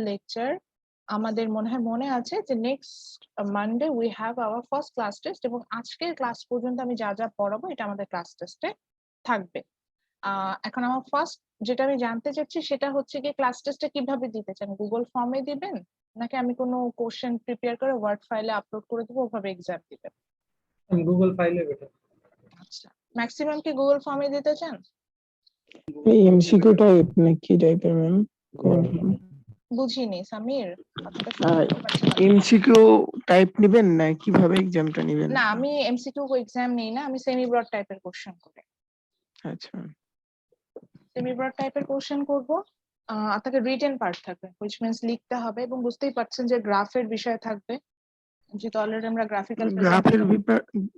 Lecture আমাদের মনে আছে যে next Monday we have our first class test, এবং আজকের ক্লাস পর্যন্ত আমি যা যা পড়াবো এটা আমাদের ক্লাস টেস্টে থাকবে। এখন আমার ফার্স্ট যেটা আমি জানতে চাচ্ছি সেটা হচ্ছে কি ক্লাস টেস্টে কিভাবে দিতে চান? গুগল ফর্মে দিবেন নাকি আমি কোনো কোশ্চেন প্রিপেয়ার করে ওয়ার্ড ফাইলে আপলোড করে দেবো, ওভাবে এক্সাম দিবেন? গুগল ফাইলে বেটার। আচ্ছা, ম্যাক্সিমাম কি গুগল ফর্মে দিতে চান? এই এমসিকিউ টাইপ নাকি টাইপের ম্যাম? বুঝিনি সামির, কথাটা আহ, শুনতে পাচ্ছি না। এমসিকিউ টাইপ নেবেন না কিভাবে এক্সামটা নেবেন? না, আমি এমসিকিউ এক্সাম নেই না, আমি সেমি ব্রড টাইপের কোশ্চেন করি। আচ্ছা সেমি ব্রড টাইপের কোশ্চেন করব। আপনাকে রিটেন পার্ট থাকবে, হুইচ মিন্স লিখতে হবে, এবং বুঝতেই পারছেন যে গ্রাফের বিষয় থাকবে, যেহেতু অলরেডি আমরা গ্রাফিক্যাল গ্রাফের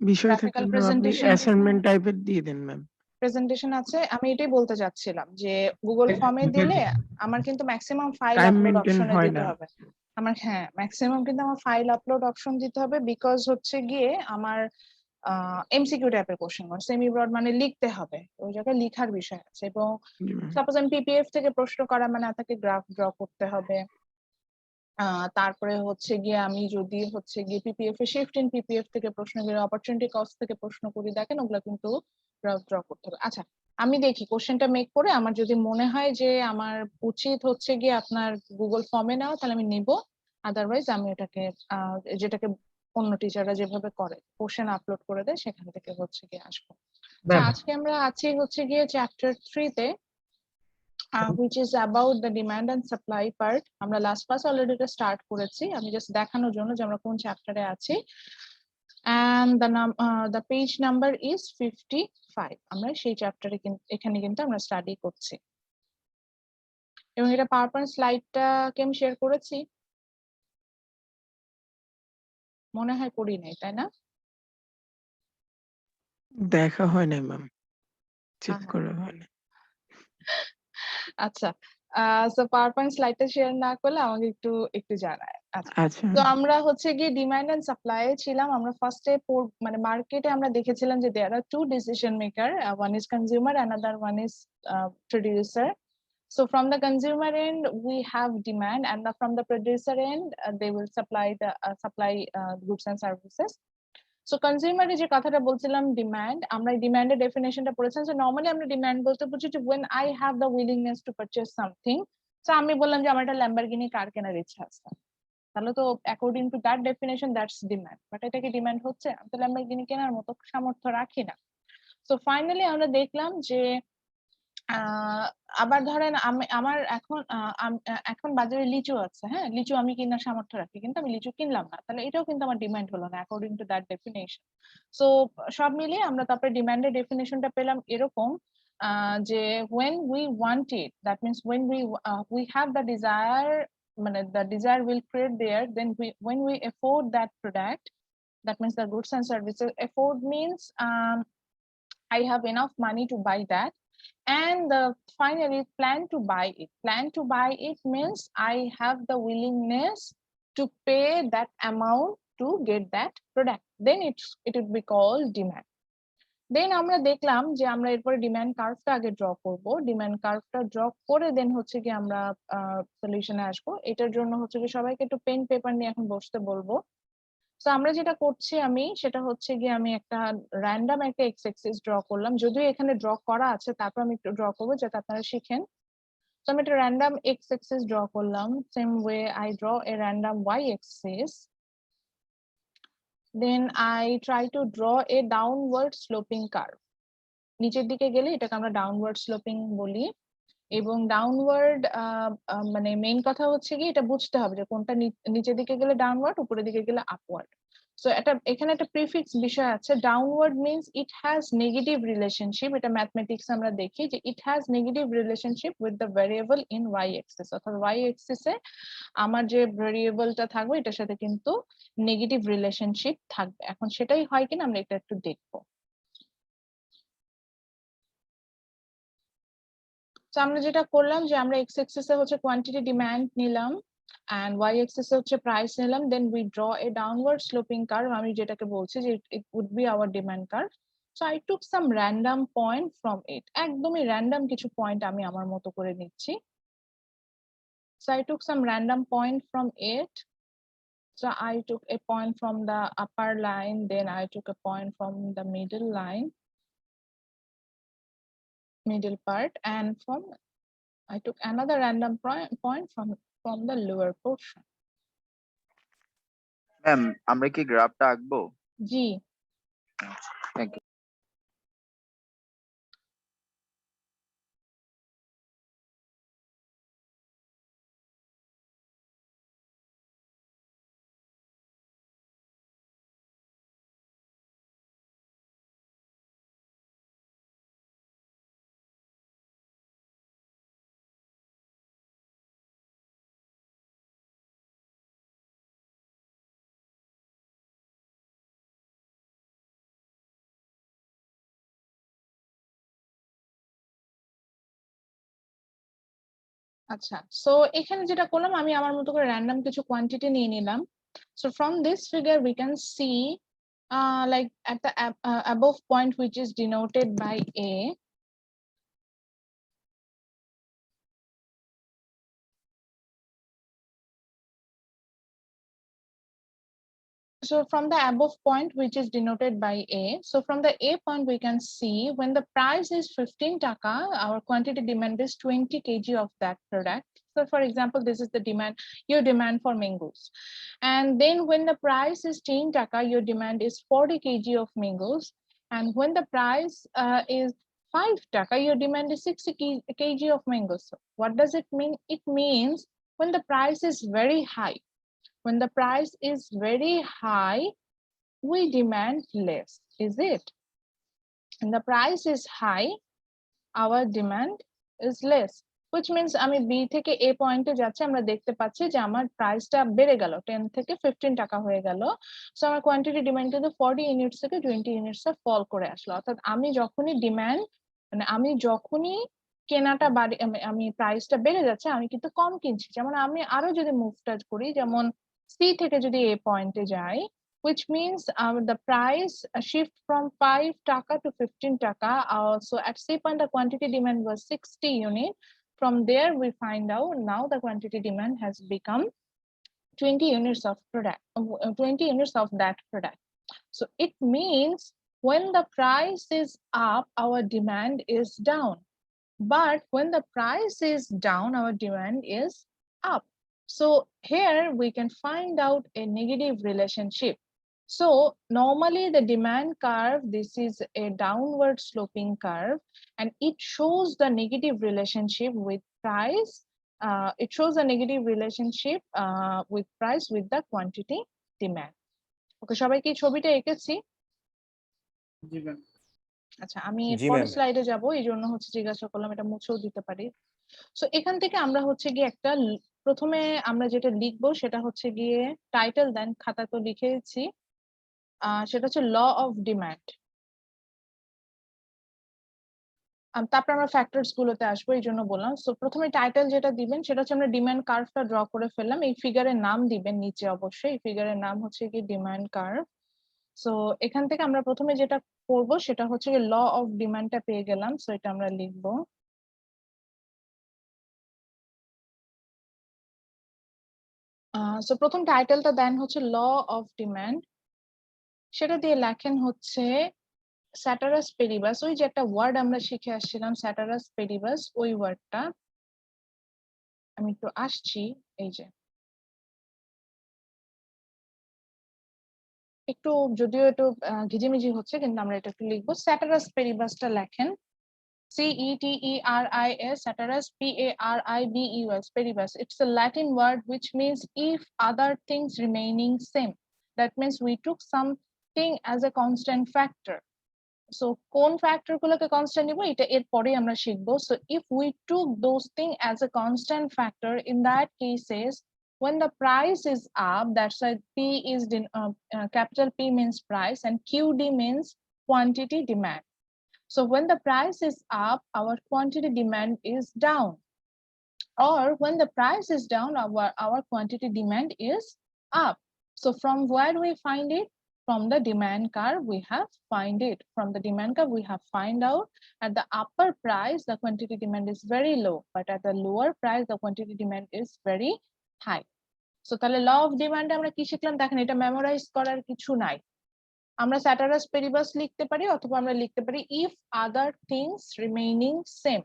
বিষয় থেকে গ্রাফিক্যাল আপনি প্রেজেন্টেশন অ্যাসাইনমেন্ট টাইপের দিয়ে দেন ম্যাম। প্রেজেন্টেশন আছে। আমি এটাই বলতে চাচ্ছিলাম যে গুগল ফর্মে দিলে আমার কিন্তু maximum file time upload maintain অপশনে হয় দিতে না। হবে। আমার ম্যাক্সিমাম কিন্তু আমার ফাইল আপলোড অপশন দিতে হবে, বিকজ হচ্ছে গিয়ে আমার এমসিকিউ টাইপের কোশ্চেন, সেমি ব্রড মানে লিখতে হবে, ওই জায়গায় লিখার বিষয় আছে। এবং সাপোজ আমি পিপিএফ থেকে প্রশ্ন করা মানে আপনাকে গ্রাফ ড্র করতে হবে। তারপরে হচ্ছে গিয়ে আমি যদি হচ্ছে গিয়ে PPF A shift in PPF থেকে প্রশ্ন করি, অপরচুনিটি কস্ট থেকে প্রশ্ন করি, দেখেন ওগুলা কিন্তু গ্রাফ ড্র করতে হবে। আচ্ছা, আমি দেখি কোশ্চেনটা মেক করে আমার যদি মনে হয় যে আমার উচিত হচ্ছে গিয়ে আপনার গুগল ফর্মে নেওয়া, তাহলে আমি নিব। আদারওয়াইজ আমি এটাকে যেটাকে অন্য টিচাররা যেভাবে করে কোশ্চেন আপলোড করে দেয় সেখান থেকে হচ্ছে গিয়ে আসবো। আজকে আমরা আছি হচ্ছে গিয়ে চ্যাপ্টার 3 তে, which is about the demand and supply part. আমরা লাস্ট ক্লাস অলরেডি এটা স্টার্ট করেছি, আমি জাস্ট দেখানোর জন্য যে আমরা কোন চ্যাপ্টারে আছি। and the page number is 55. আমরা সেই চ্যাপ্টারে এখানে কিন্তু আমরা স্টাডি করছি, এবং এটা পাওয়ারপয়েন্ট স্লাইডটা কে আমি শেয়ার করেছি মনে হয় করি নাই, তাই না? দেখা হয় না ম্যাম, চেক করা হয় না। আচ্ছা, সো পাওয়ারপয়েন্ট স্লাইডটা শেয়ার না করলে আমাকে একটু একটু জানায়। আচ্ছা তো আমরা হচ্ছে গিয়ে ডিমান্ড এন্ড সাপ্লাই ছিলাম। আমরা ফার্স্টে মানে মার্কেটে আমরা দেখেছিলাম যে there are two decision maker, one is consumer, another one is producer. So from the consumer end, we have demand, and from the producer end, they will supply goods and services. So consumer যে কথাটা বলছিলাম demand, আমরা ডিমান্ডের ডেফিনেশনটা পড়েছিলাম। যে normally আমরা demand বলতে বুঝি যে when I have the willingness to purchase something. So আমি বললাম যে আমার একটা ল্যাম্বরগিনি কার কেনার ইচ্ছা আছে, তাহলে তো according to that definition that's demand. But এটা কি ডিমান্ড হচ্ছে? আমি তো ল্যাম্বরগিনি কেনার মতো সামর্থ্য রাখি না। সো ফাইনালি আমরা দেখলাম যে আবার ধরেন আমার এখন বাজারে লিচু আছে, হ্যাঁ, লিচু আমি কেনার সামর্থ্য রাখি, কিন্তু আমি লিচু কিনলাম না, তাহলে এটাও কিন্তু আমার ডিমান্ড হলো না according to that definition. So সব মিলিয়ে আমরা তারপরে ডিমান্ডের ডেফিনেশনটা পেলাম এরকম যে when we want it, that means when we have the desire, মানে the desire will create there, then when we afford that product, that means the goods and services. Afford means I have enough money to buy that. And finally plan to buy it. Plan to buy it means I have the willingness to pay that amount to get that product. Then it would be called demand. দেন আমরা দেখলাম যে আমরা এরপরে demand কার্ভটা আগে draw করব। Demand কার্ভটা draw করে দেন হচ্ছে কি আমরা সলিউশনে আসবো। এটার জন্য হচ্ছে কি সবাইকে একটু পেন পেপার নিয়ে এখন বসতে বলবো। তো আমরা যেটা করছি সেটা হচ্ছে গিয়ে আমি একটা র্যান্ডম একটা এক্স অ্যাক্সিস ড্র করলাম, যদিও এখানে ড্র করা আছে, তারপর আমি একটু ড্র করবো যাতে আপনারা শিখেন। তো আমি একটা র্যান্ডম এক্স অ্যাক্সিস ড্র করলাম, same way I draw a random y axis. Then I try to draw a downward sloping curve. নিচের দিকে গেলে এটাকে আমরা ডাউনওয়ার্ড স্লোপিং বলি। এবং ডাউনওয়ার্ড মানে মেইন কথা হচ্ছে কি এটা বুঝতে হবে যে কোনটা নিচের দিকে গেলে ডাউনওয়ার্ড, উপরের দিকে গেলে আপওয়ার্ড। সো এখানে একটা প্রিফিক্স বিষয় আছে। Downward means it has negative relationship. এটা ম্যাথমেটিক্স আমরা দেখি যে it has negative relationship with the variable in y axis, অর্থাৎ ওয়াই এক্সিসে আমার যে ভ্যারিয়েবলটা থাকবে এটার সাথে কিন্তু নেগেটিভ রিলেশনশিপ থাকবে। এখন সেটাই হয় কিনা আমরা এটা একটু দেখবো। তো আমরা যেটা করলাম যে আমরা এক্স এক্সিসে হচ্ছে কোয়ান্টিটি ডিমান্ড নিলাম and y axis হচ্ছে প্রাইস নিলাম, then we draw a downward sloping curve, আমি যেটাকে বলছি যে it would be our demand curve. So I took some random point from it, একদমই random কিছু পয়েন্ট আমি আমার মতো করে নিচ্ছি। So I took some random point from it. So I took a point from the upper line, then I took a point from the middle line, middle part, and I took another random point from the lower portion. Ma'am আমরা কি গ্রাফটা আঁকবো? জি। Thank you. আচ্ছা, so এখানে যেটা করলাম আমি আমার মতো করে র্যান্ডম কিছু কোয়ান্টিটি নিয়ে নিলাম। So from this figure we can see like at the above point which is denoted by A, so from the above point which is denoted by A, so from the A point we can see when the price is 15 taka, our quantity demand is 20 kg of that product. So for example, this is the demand, your demand for mangoes. And then when the price is 10 taka, your demand is 40 kg of mangoes. And when the price is 5 taka, your demand is 60 kg of mangoes. So what does it mean? It means when the price is very high, when the price is very high, we demand less, is it? And the price is high, our demand is less, which means আমি B থেকে A পয়েন্টে যাচ্ছি, আমরা দেখতে পাচ্ছি যে আমার প্রাইসটা বেড়ে গেল, 10 থেকে 15 টাকা হয়ে গেল। সো আমার কোয়ান্টিটি ডিমান্ড কিন্তু 40 ইউনিটস থেকে 20 ইউনিটস ফল করে আসলো। অর্থাৎ আমি যখনই ডিমান্ড, মানে আমি যখনই কেনাটা বাড়ি, আমি প্রাইসটা বেড়ে যাচ্ছে, আমি কিন্তু কম কিনছি। যেমন আমি আরো যদি মুভটা করি, যেমন C থেকে যদি A পয়েন্টে যাই, which means the price shift from 5 taka to 15 taka. So at C point, the quantity demand was 60 unit. From there, we find out now the quantity demand has become 20 units of product, 20 units of that product. So it means when the price is up, our demand is down. But when the price is down, our demand is up. So here we can find out a negative relationship. So normally the demand curve, this is a downward sloping curve, and it shows the negative relationship with price. It shows a negative relationship with price with the quantity demand. Okay, সবাই কি ছবিটা এঁকেছি? জি ma'am. আচ্ছা, আমি জি পরের ma'am. স্লাইডে যাব, এই জন্য হচ্ছে জিজ্ঞাসা করলাম, এটা মুছেও দিতে পারি। সো এখান থেকে আমরা হচ্ছে গিয়ে একটা প্রথমে আমরা যেটা লিখবো সেটা হচ্ছে গিয়ে টাইটেল, দেন খাতা তো লিখেছি, সেটা হচ্ছে ল অফ ডিমান্ড। তারপর আমরা ফ্যাক্টরস গুলোতে আসবো, এই জন্য বললাম। সো প্রথমে টাইটেল যেটা দিবেন সেটা হচ্ছে আমরা ডিমান্ড কার্ভটা ড্র করে ফেললাম। এই ফিগারের নাম দিবেন নিচে অবশ্যই, এই ফিগারের নাম হচ্ছে কি ডিমান্ড কার্ভ। সো এখান থেকে আমরা প্রথমে যেটা করব সেটা হচ্ছে ল অফ ডিমান্ডটা পেয়ে গেলাম, সো এটা আমরা লিখবো। সো প্রথম টাইটেলটা দেন হচ্ছে ল অফ ডিমান্ড, সেটা দিয়ে লেখেন হচ্ছে স্যাটারাস পেরিবাস, ওই যে একটা ওয়ার্ড আমরা শিখে আসছিলাম স্যাটারাস পেরিবাস, ওই ওয়ার্ডটা আমি একটু আসছি, এই যে একটু যদিও একটু ঘিজিমিজি হচ্ছে, কিন্তু আমরা এটা একটু লিখবো। স্যাটারাস পেরিবাসটা লেখেন CETERIS, Ceteris, PARIBUS, peribus. It's a Latin word which means if other things remaining same. That means we took something as a constant factor. So কোন ফ্যাক্টর গুলোকে কনস্ট্যান্ট নিব এটা এরপরে আমরা শিখবো। So if we took those things as a constant factor, in that cases when the price is up, that's why P is capital P means price and QD means quantity demand. So when the price is up, our quantity demand is down. Or when the price is down, our quantity demand is up. So from where do we find it? from the demand curve we have find it. From the demand curve we have find out at the upper price the quantity demand is very low, but at the lower price the quantity demand is very high. So তাহলে ল of demand আমরা কি শিখলাম দেখেন, এটা memorise করার কিছু নাই। আমরা স্যাটারাস পেরিবাস লিখতে পারি অথবা আমরা লিখতে পারি if other things remaining same,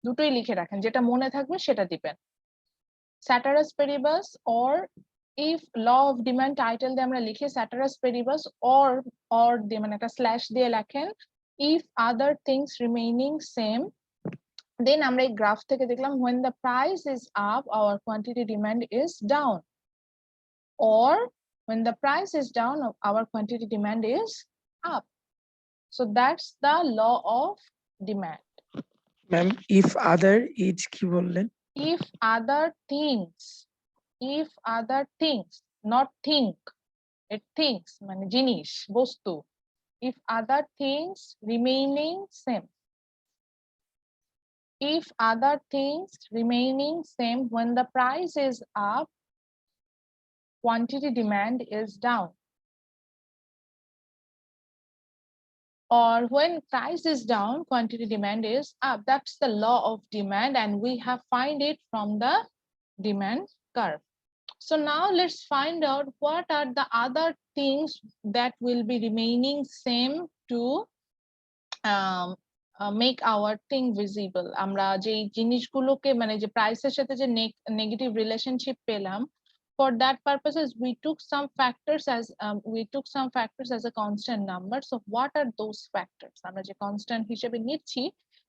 দুটোই লিখে রাখেন, যেটা মনে থাকবে সেটা দিবেন। Ceteris paribus or if law of demand title দিয়ে আমরা লিখি স্যাটারাস পেরিবাস অর দিয়ে মানে একটা স্ল্যাশ দিয়ে লেখেন if other things remaining same. Then আমরা এই গ্রাফ থেকে দেখলাম when the price is up our quantity demand is down, or when the price is down our quantity demand is up. So that's the law of demand. Ma'am if other is কি বললেন? If other things, not think, it thinks মানে জিনিস বস্তু, if other things remaining same, if other things remaining same when the price is up quantity demand is down, or when price is down quantity demand is up. That's the law of demand and we have find it from the demand curve. So now let's find out what are the other things that will be remaining same to make our thing visible. আমরা যে জিনিসগুলোকে মানে যে প্রাইসের সাথে যে negative relationship পেলাম, for that purposes we took some factors as a constant number. So what are those factors? আমরা যে কনস্ট্যান্ট হিসেবে নিচ্ছি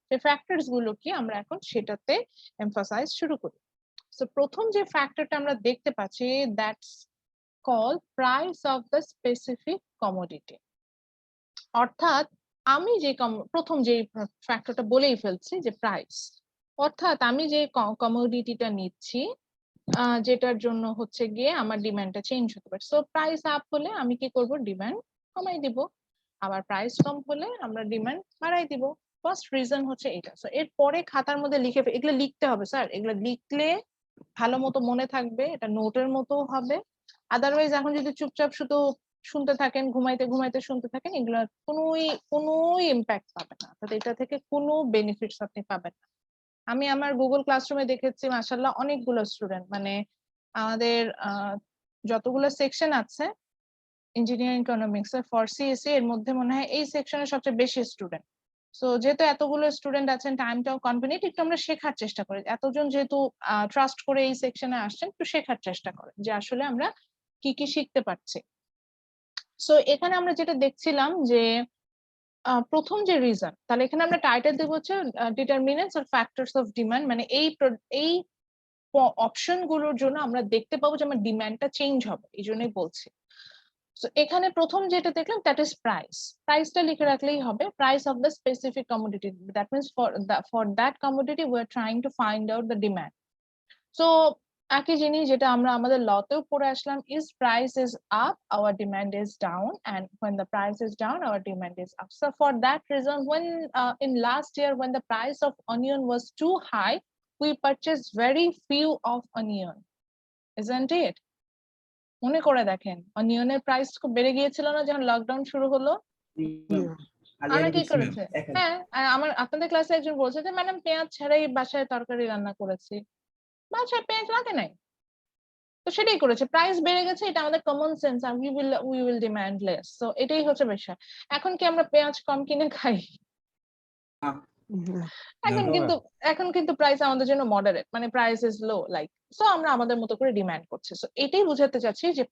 সেই ফ্যাক্টরস গুলো কি আমরা এখন সেটাতে এমফাসাইজ শুরু করি। সো প্রথম যে ফ্যাক্টরটা আমরা দেখতে পাচ্ছি that's call price of the specific commodity. অর্থাৎ আমি যে প্রথম যে ফ্যাক্টরটা বলেই ফেলছি যে প্রাইস, অর্থাৎ আমি যে কমোডিটিটা নিচ্ছি যেটার জন্য হচ্ছে গিয়ে আমার ডিমান্ডটা চেঞ্জ হতে পারে। সো প্রাইস আপ হলে আমি কি করব, ডিমান্ড কমাই দিব, আবার প্রাইস কম হলে আমরা ডিমান্ড বাড়াই দিব। ফার্স্ট রিজন হচ্ছে এটা। সো এরপরে খাতার মধ্যে লিখে এগুলো লিখতে হবে স্যার, এগুলো লিখলে ভালো মতো মনে থাকবে, এটা নোটের মতো হবে। আদারওয়াইজ এখন যদি চুপচাপ শুধু শুনতে থাকেন, ঘুমাইতে ঘুমাইতে শুনতে থাকেন, এগুলো কোনোই ইম্প্যাক্ট পাবে না, অর্থাৎ এটা থেকে কোনো বেনিফিটস আপনি পাবেন না। আমি আমার গুগল ক্লাসরুমে দেখেছি মাশাআল্লাহ অনেকগুলো স্টুডেন্ট, মানে আমাদের যতগুলো সেকশন আছে ইঞ্জিনিয়ারিং ইকোনমিক্স এর ফর সিএসসি এর মধ্যে মনে হয় এই সেকশনে সবচেয়ে বেশি স্টুডেন্ট। সো যেহেতু এতগুলো স্টুডেন্ট আছেন, টাইমটাও কনভেনিয়েন্ট, একটু আমরা শেখার চেষ্টা করি, এতজন যেহেতু ট্রাস্ট করে এই সেকশনে আসছেন, একটু শেখার চেষ্টা করেন যে আসলে আমরা কি কি শিখতে পারছি। সো এখানে আমরা যেটা দেখছিলাম যে প্রথম যে রিজন, তাহলে এখানে আমরা টাইটেল দেব হচ্ছে determinants or factors of demand, মানে এই অপশন গুলোর জন্য আমরা দেখতে পাবো যে আমার ডিমান্ডটা চেঞ্জ হবে, এই জন্যই বলছি। সো এখানে প্রথম যেটা দেখলাম দ্যাট ইজ প্রাইস। প্রাইসটা লিখে রাখলেই হবে, price of the specific commodity, that means for that commodity we are trying to find out the demand. So একই জিনিস যেটা আমরা আমাদের লতেও পড়ে আসলাম, is price is up our demand is down, and when the price is down our demand is up. So for that reason, when in last year when the price of onion was too high, we purchased very few of onion, isn't it? মনে করে দেখেন অনিয়নের price খুব বেড়ে গিয়েছিল না যখন lockdown শুরু হলো? আমরা কি করেছে, হ্যাঁ, আমার আপনাদের ক্লাসে একজন বলছে যে ম্যাডাম পেঁয়াজ ছাড়াই বাসায় তরকারি রান্না করেছি, বাসায় পেঁয়াজ লাগে নাই, তো সেটাই করেছে, প্রাইস বেড়ে গেছে, এটা আমাদের কমন সেন্স, আর we will demand less. So এটাই হচ্ছে বিষয়। এখন কি আমরা পেঁয়াজ কম কিনে খাই? এখন কিন্তু প্রাইস আমাদের জন্য মডারেট, মানে price is low, like so আমরা আমাদের মতো করে ডিমান্ড করছি। সো এটাই বোঝাতে চাচ্ছি যে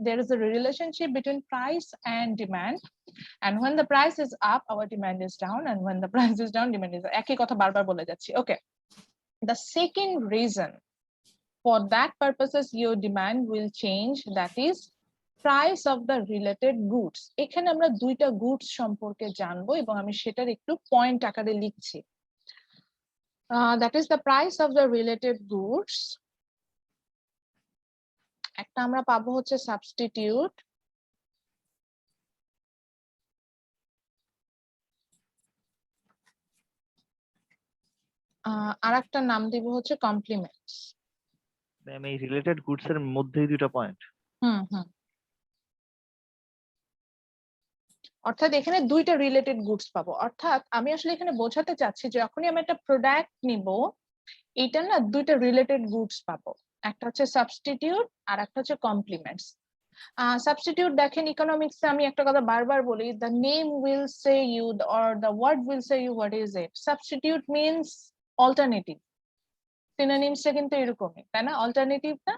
there is a relationship between price and demand, and when the price is up our demand is down, and when the price is down demand is up. একই কথা বারবার বলে যাচ্ছি। ওকে, the second reason for that purposes your demand will change, that is price of the related goods. এখানে আমরা দুইটা goods সম্পর্কে জানবো এবং আমি সেটার একটু পয়েন্ট আকারে লিখছি। That is the price of the related goods. একটা আমরা পাবো হচ্ছে সাবস্টিটিউট, আর একটা নাম দিব হচ্ছে কমপ্লিমেন্টস। ম্যাম এই রিলেটেড গুডস এর মধ্যেই দুটো পয়েন্ট। হুম হুম অর্থাৎ এখানে দুইটা রিলেটেড গুডস পাবো। অর্থাৎ আমি আসলে এখানে বোঝাতে চাচ্ছি যে যখনই আমি একটা প্রোডাক্ট নিব, এটা না দুইটা রিলেটেড গুডস পাবো। একটা হচ্ছে সাবস্টিটিউট আর একটা হচ্ছে কমপ্লিমেন্টস। সাবস্টিটিউট দেখেন ইকোনমিক্সে আমি একটা কথা বারবার বলি, the name will say you or the word will say you what is it. Substitute means alternative. সিনোনিমসটা কিন্তু এরকমই, তাই না? অল্টারনেটিভ না?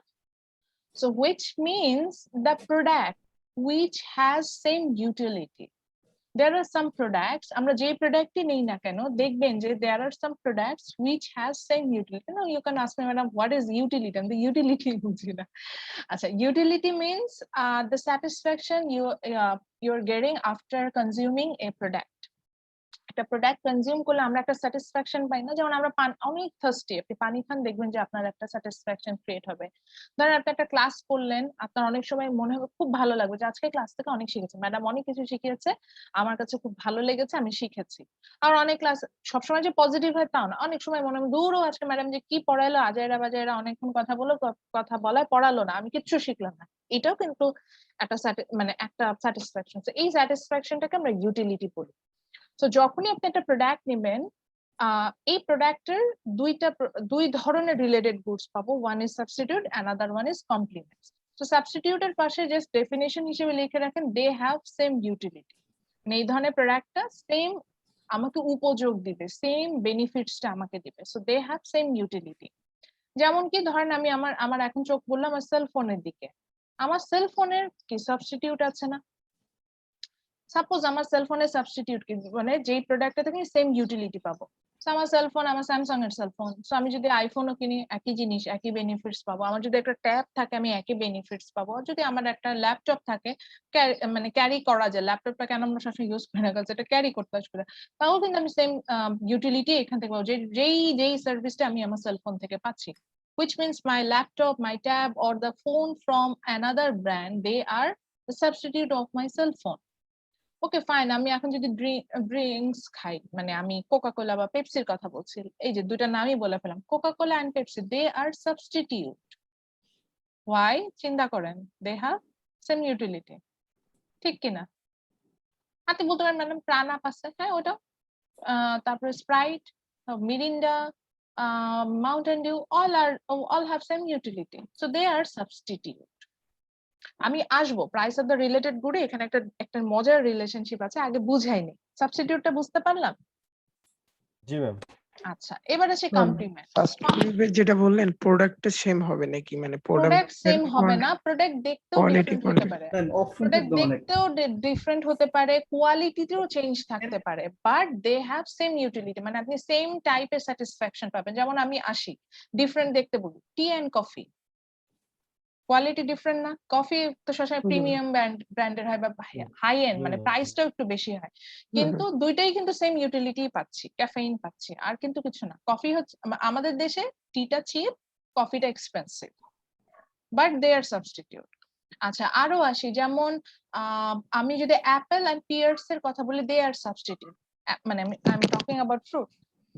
So which means the product which has same utility. There are some products, আমরা যে প্রোডাক্টই নেই না কেন দেখবেন যে there are some products which has same utility. Now you can ask me, madam, what is utility? And the utility বুঝি না। আচ্ছা, utility means the satisfaction you're getting after consuming a product. একটা প্রোডাক্ট কনজিউম করলে আমরা একটা satisfaction পাই না? যেমন আমরা অনেক থার্স্টি, আপনি পানি খান, দেখবেন যে আপনার একটা স্যাটিসফ্যাকশন ক্রিয়েট হবে। ধরেন আপনি একটা ক্লাস করলেন, আপনার অনেক সময় মনে হবে খুব ভালো লাগবে যে আজকে ক্লাস থেকে অনেক শিখেছি, ম্যাডাম অনেক কিছু শিখিয়েছে, আমার কাছে খুব ভালো লেগেছে, আমি শিখেছি। আর অনেক ক্লাস সবসময় যে পজিটিভ হয় তাও না, অনেক সময় মনে হবে দূরও আজকে ম্যাডাম যে কি পড়াইলো, আজাইরা বাজাইরা অনেকক্ষণ কথা বলো, কথা বলায় পড়ালো না, আমি কিচ্ছু শিখলাম না। এটাও কিন্তু একটা মানে একটা স্যাটিসফ্যাকশন। এই স্যাটিসফ্যাকশনটাকে আমরা ইউটিলিটি বলি। তো যখনই আপনি একটা প্রোডাক্ট নেবেন, এই প্রোডাক্টের দুই ধরনের রিলেটেড গুডস পাবো। One is substitute, another one is compliments. তো সাবস্টিটিউটের পাশে জাস্ট ডেফিনেশন হিসেবে লিখে রাখেন দে হ্যাভ সেম ইউটিলিটি। মানে এই ধরনের প্রোডাক্টটা সেম আমাকে উপযোগ দিবে, সেম বেনিফিটসটা আমাকে দিবে। So they have same utility. যেমন কি ধরেন আমি আমার এখন চোখ বললাম আমার সেলফোনের দিকে, আমার সেলফোনের কি সাবস্টিটিউট আছে না? সাপোজ আমার সেলফোনের সাবস্টিটিউট কি, মানে যেই প্রোডাক্টটা থেকে সেম ইউটিলিটি পাবো। আমার সেলফোন, আমার স্যামসাং এর সেলফোন, সো আমি যদি আইফোনও কিনি একই জিনিস, একই বেনিফিটস পাবো। আমার যদি একটা ট্যাব থাকে আমি একই বেনিফিটস পাবো। আর যদি আমার একটা ল্যাপটপ থাকে, মানে ক্যারি করা যায়, ল্যাপটপটা কেন আমরা সবসময় ইউজ করি না, কারণ এটা ক্যারি করতে অসুবিধা, তাও কিন্তু আমি সেম ইউটিলিটি এখান থেকে পাবো, যেই সার্ভিসটা আমি আমার সেলফোন থেকে পাচ্ছি। which means my laptop, my tab or the phone from another brand, they are the substitute of my cell phone. Okay fine, আমি এখন যদি ড্রিঙ্কস খাই, মানে আমি কোকা কোলা বা পেপসির কথা বলছি, এই যে দুইটা নামই বলে ফেলাম, Coca Cola and Pepsi, they are substitute. Why? চিন্তা করেন, দে হ্যাভ সেম ইউটিলিটি, ঠিক কিনা? আপনি বলতে পারেন ম্যাডাম প্রাণ আপ আছে, হ্যাঁ ওটা, তারপরে Sprite, Mirinda, Mountain Dew, all have same utility, so they are substitute. আমি আসবো প্রাইস অফ দ্য রিলেটেড গুডে, এখানে একটা মজার রিলেশনশিপ আছে, আগে বুঝাইনি। সাবস্টিটিউটটা বুঝতে পারলাম? জি ম্যাম। আচ্ছা, এবার আসি কমপ্লিমেন্ট। ফার্স্ট যেটা বললেন প্রোডাক্টটা সেম হবে নাকি, মানে প্রোডাক্ট সেম হবে না, প্রোডাক্ট দেখতেও কোয়ালিটি ডিফারেন্ট হতে পারে, প্রোডাক্ট দেখতেও ডিফারেন্ট হতে পারে, কোয়ালিটিতেও চেঞ্জ থাকতে পারে, but they have same utility. মানে আপনি সেম টাইপের স্যাটিসফ্যাকশন পাবেন। যেমন আমি আসি, ডিফারেন্ট দেখতে বলি, tea and coffee, quality different না? কফি তো সবসময় প্রিমিয়াম ব্র্যান্ডের হয় বা হাই এন্ড, মানে প্রাইসটাও একটু বেশি হয়, কিন্তু দুইটাই কিন্তু সেম ইউটিলিটি পাচ্ছি, ক্যাফেইন পাচ্ছি, আর কিন্তু কিছু না। কফি হচ্ছে আমাদের দেশে টিটা চিপ, কফিটা expensive, but they are substitute. আচ্ছা, আরো আসি, যেমন আমি যদি অ্যাপেল এন্ড পিয়ার্স এর কথা বলি, দে আর সাবস্টিটিউট। মানে I am talking about fruit.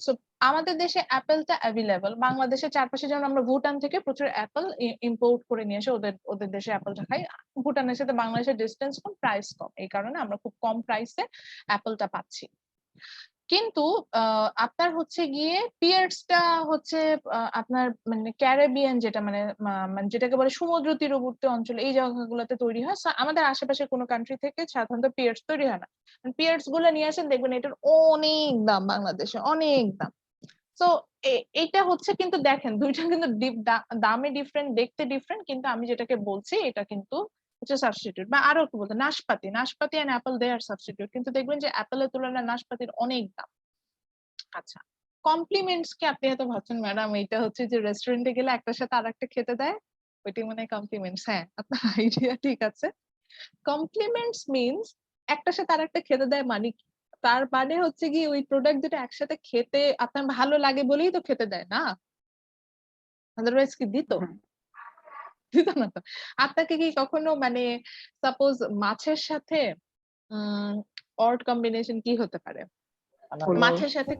So আমাদের দেশে অ্যাপেলটা অ্যাভেলেবল, বাংলাদেশের চারপাশে যেমন আমরা ভুটান থেকে প্রচুর অ্যাপেল ইম্পোর্ট করে নিয়ে এসে ওদের দেশে অ্যাপেলটা খাই। ভুটানের সাথে বাংলাদেশের ডিস্টেন্স কম, প্রাইস কম, এই কারণে আমরা খুব কম প্রাইসে অ্যাপেলটা পাচ্ছি। কিন্তু আপনার হচ্ছে গিয়ে পিয়ার্সটা হচ্ছে আপনার মানে ক্যারিবিয়ান, যেটা মানে যেটাকে বলে সমুদ্র তীরবর্তী অঞ্চল, এই জায়গাগুলোতে তৈরি হয়। আমাদের আশেপাশে কোনো কান্ট্রি থেকে সাধারণত পিয়ার্স তৈরি হয় না। পিয়ার্স গুলো নিয়ে আসেন, দেখবেন এটার অনেক দাম, বাংলাদেশে অনেক দাম। তো এটা হচ্ছে, কিন্তু দেখেন দুইটা কিন্তু দামে ডিফারেন্ট, দেখতে ডিফারেন্ট, কিন্তু আমি যেটাকে বলছি এটা কিন্তু হচ্ছে সাবস্টিটিউট। বা আরো একটু বলতে, নাশপাতি and apple they are substitute, কিন্তু দেখবেন যে অ্যাপেলের তুলনায় নাশপাতির অনেক দাম। আচ্ছা, কমপ্লিমেন্টস কি আপনি হয়তো ভাবছেন ম্যাডাম এটা হচ্ছে যে রেস্টুরেন্টে গেলে একটার সাথে আরেকটা খেতে দেয়, ওইটাই মানে কমপ্লিমেন্টস। হ্যাঁ, আপনার আইডিয়া ঠিক আছে। কমপ্লিমেন্টস মিনস একটার সাথে আরেকটা খেতে দেয়, মানে তার মানে হচ্ছে কি ওই প্রোডাক্ট দুটো একসাথে খেতে আপনার ভালো লাগে বলেই তো খেতে দেয় না, আদারওয়াইজ কি দিত? দিত না তো। আপনাকে কি কখনো মানে সাপোজ মাছের সাথে অড কম্বিনেশন কি হতে পারে? মাছের সাথে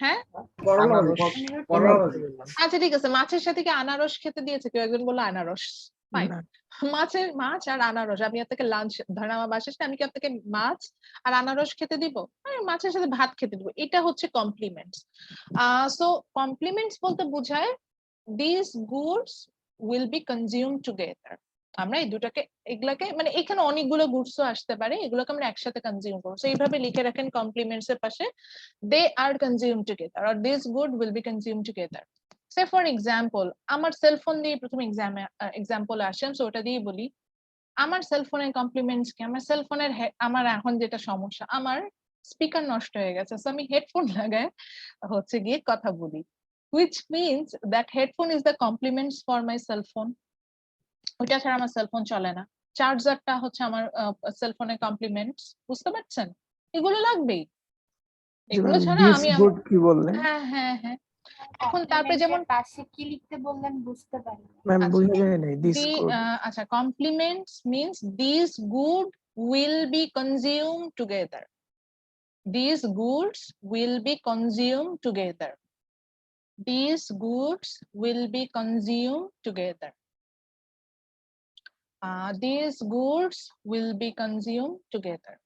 হ্যাঁ, আচ্ছা ঠিক আছে, মাছের সাথে কি আনারস খেতে দিয়েছে? কেউ একজন বললো আনারস, Fine. না মাছ আর আনারস, আমি আপনাকে লাঞ্চ, ধরেন আমার বাসায় এসে আমি কি আপনাকে মাছ আর আনারস খেতে দিব? আমি মাছের সাথে ভাত খেতে দিব। এটা হচ্ছে কমপ্লিমেন্টস। সো কমপ্লিমেন্টস বলতে বোঝায় these goods will be consumed together. আমরা এই দুটাকে, এগুলাকে মানে এখানে অনেকগুলো গুডসও আসতে পারে, এগুলোকে আমরা একসাথে কনজিউম করবো। এইভাবে লিখে রাখেন কমপ্লিমেন্টস এর পাশে, they are consumed together or this good will be consumed together. Say for example, আমার সেলফোন দিয়ে প্রথম এক্সাম্পল আসেন, সো ওটা দিয়ে বলি। আমার সেলফোনের কমপ্লিমেন্টস কি? আমার সেলফোনের, আমার এখন যেটা সমস্যা, আমার স্পিকার নষ্ট হয়ে গেছে, সো আমি হেডফোন লাগায় হচ্ছে গিয়ে কথা বলি, which means that headphone is the compliments for my cell phone. ওইটা ছাড়া আমার সেলফোন চলে না। চার্জারটা হচ্ছে আমার সেলফোনের কমপ্লিমেন্টস, বুঝতে পারছেন? এগুলো লাগবেই, জি এগুলো ম্যাম, ছাড়া দিস আমি গুড কি বললেন? হ্যাঁ হ্যাঁ হ্যাঁ। এখন তারপরে যেমন পাশে কি লিখতে বললেন বুঝতে পারিনি। ম্যাম আচ্ছা, বোঝা যায় নাই দিস গুড। আচ্ছা, compliments means these good will be consumed together. These goods will be consumed together. These goods will be consumed together. These goods will be consumed together.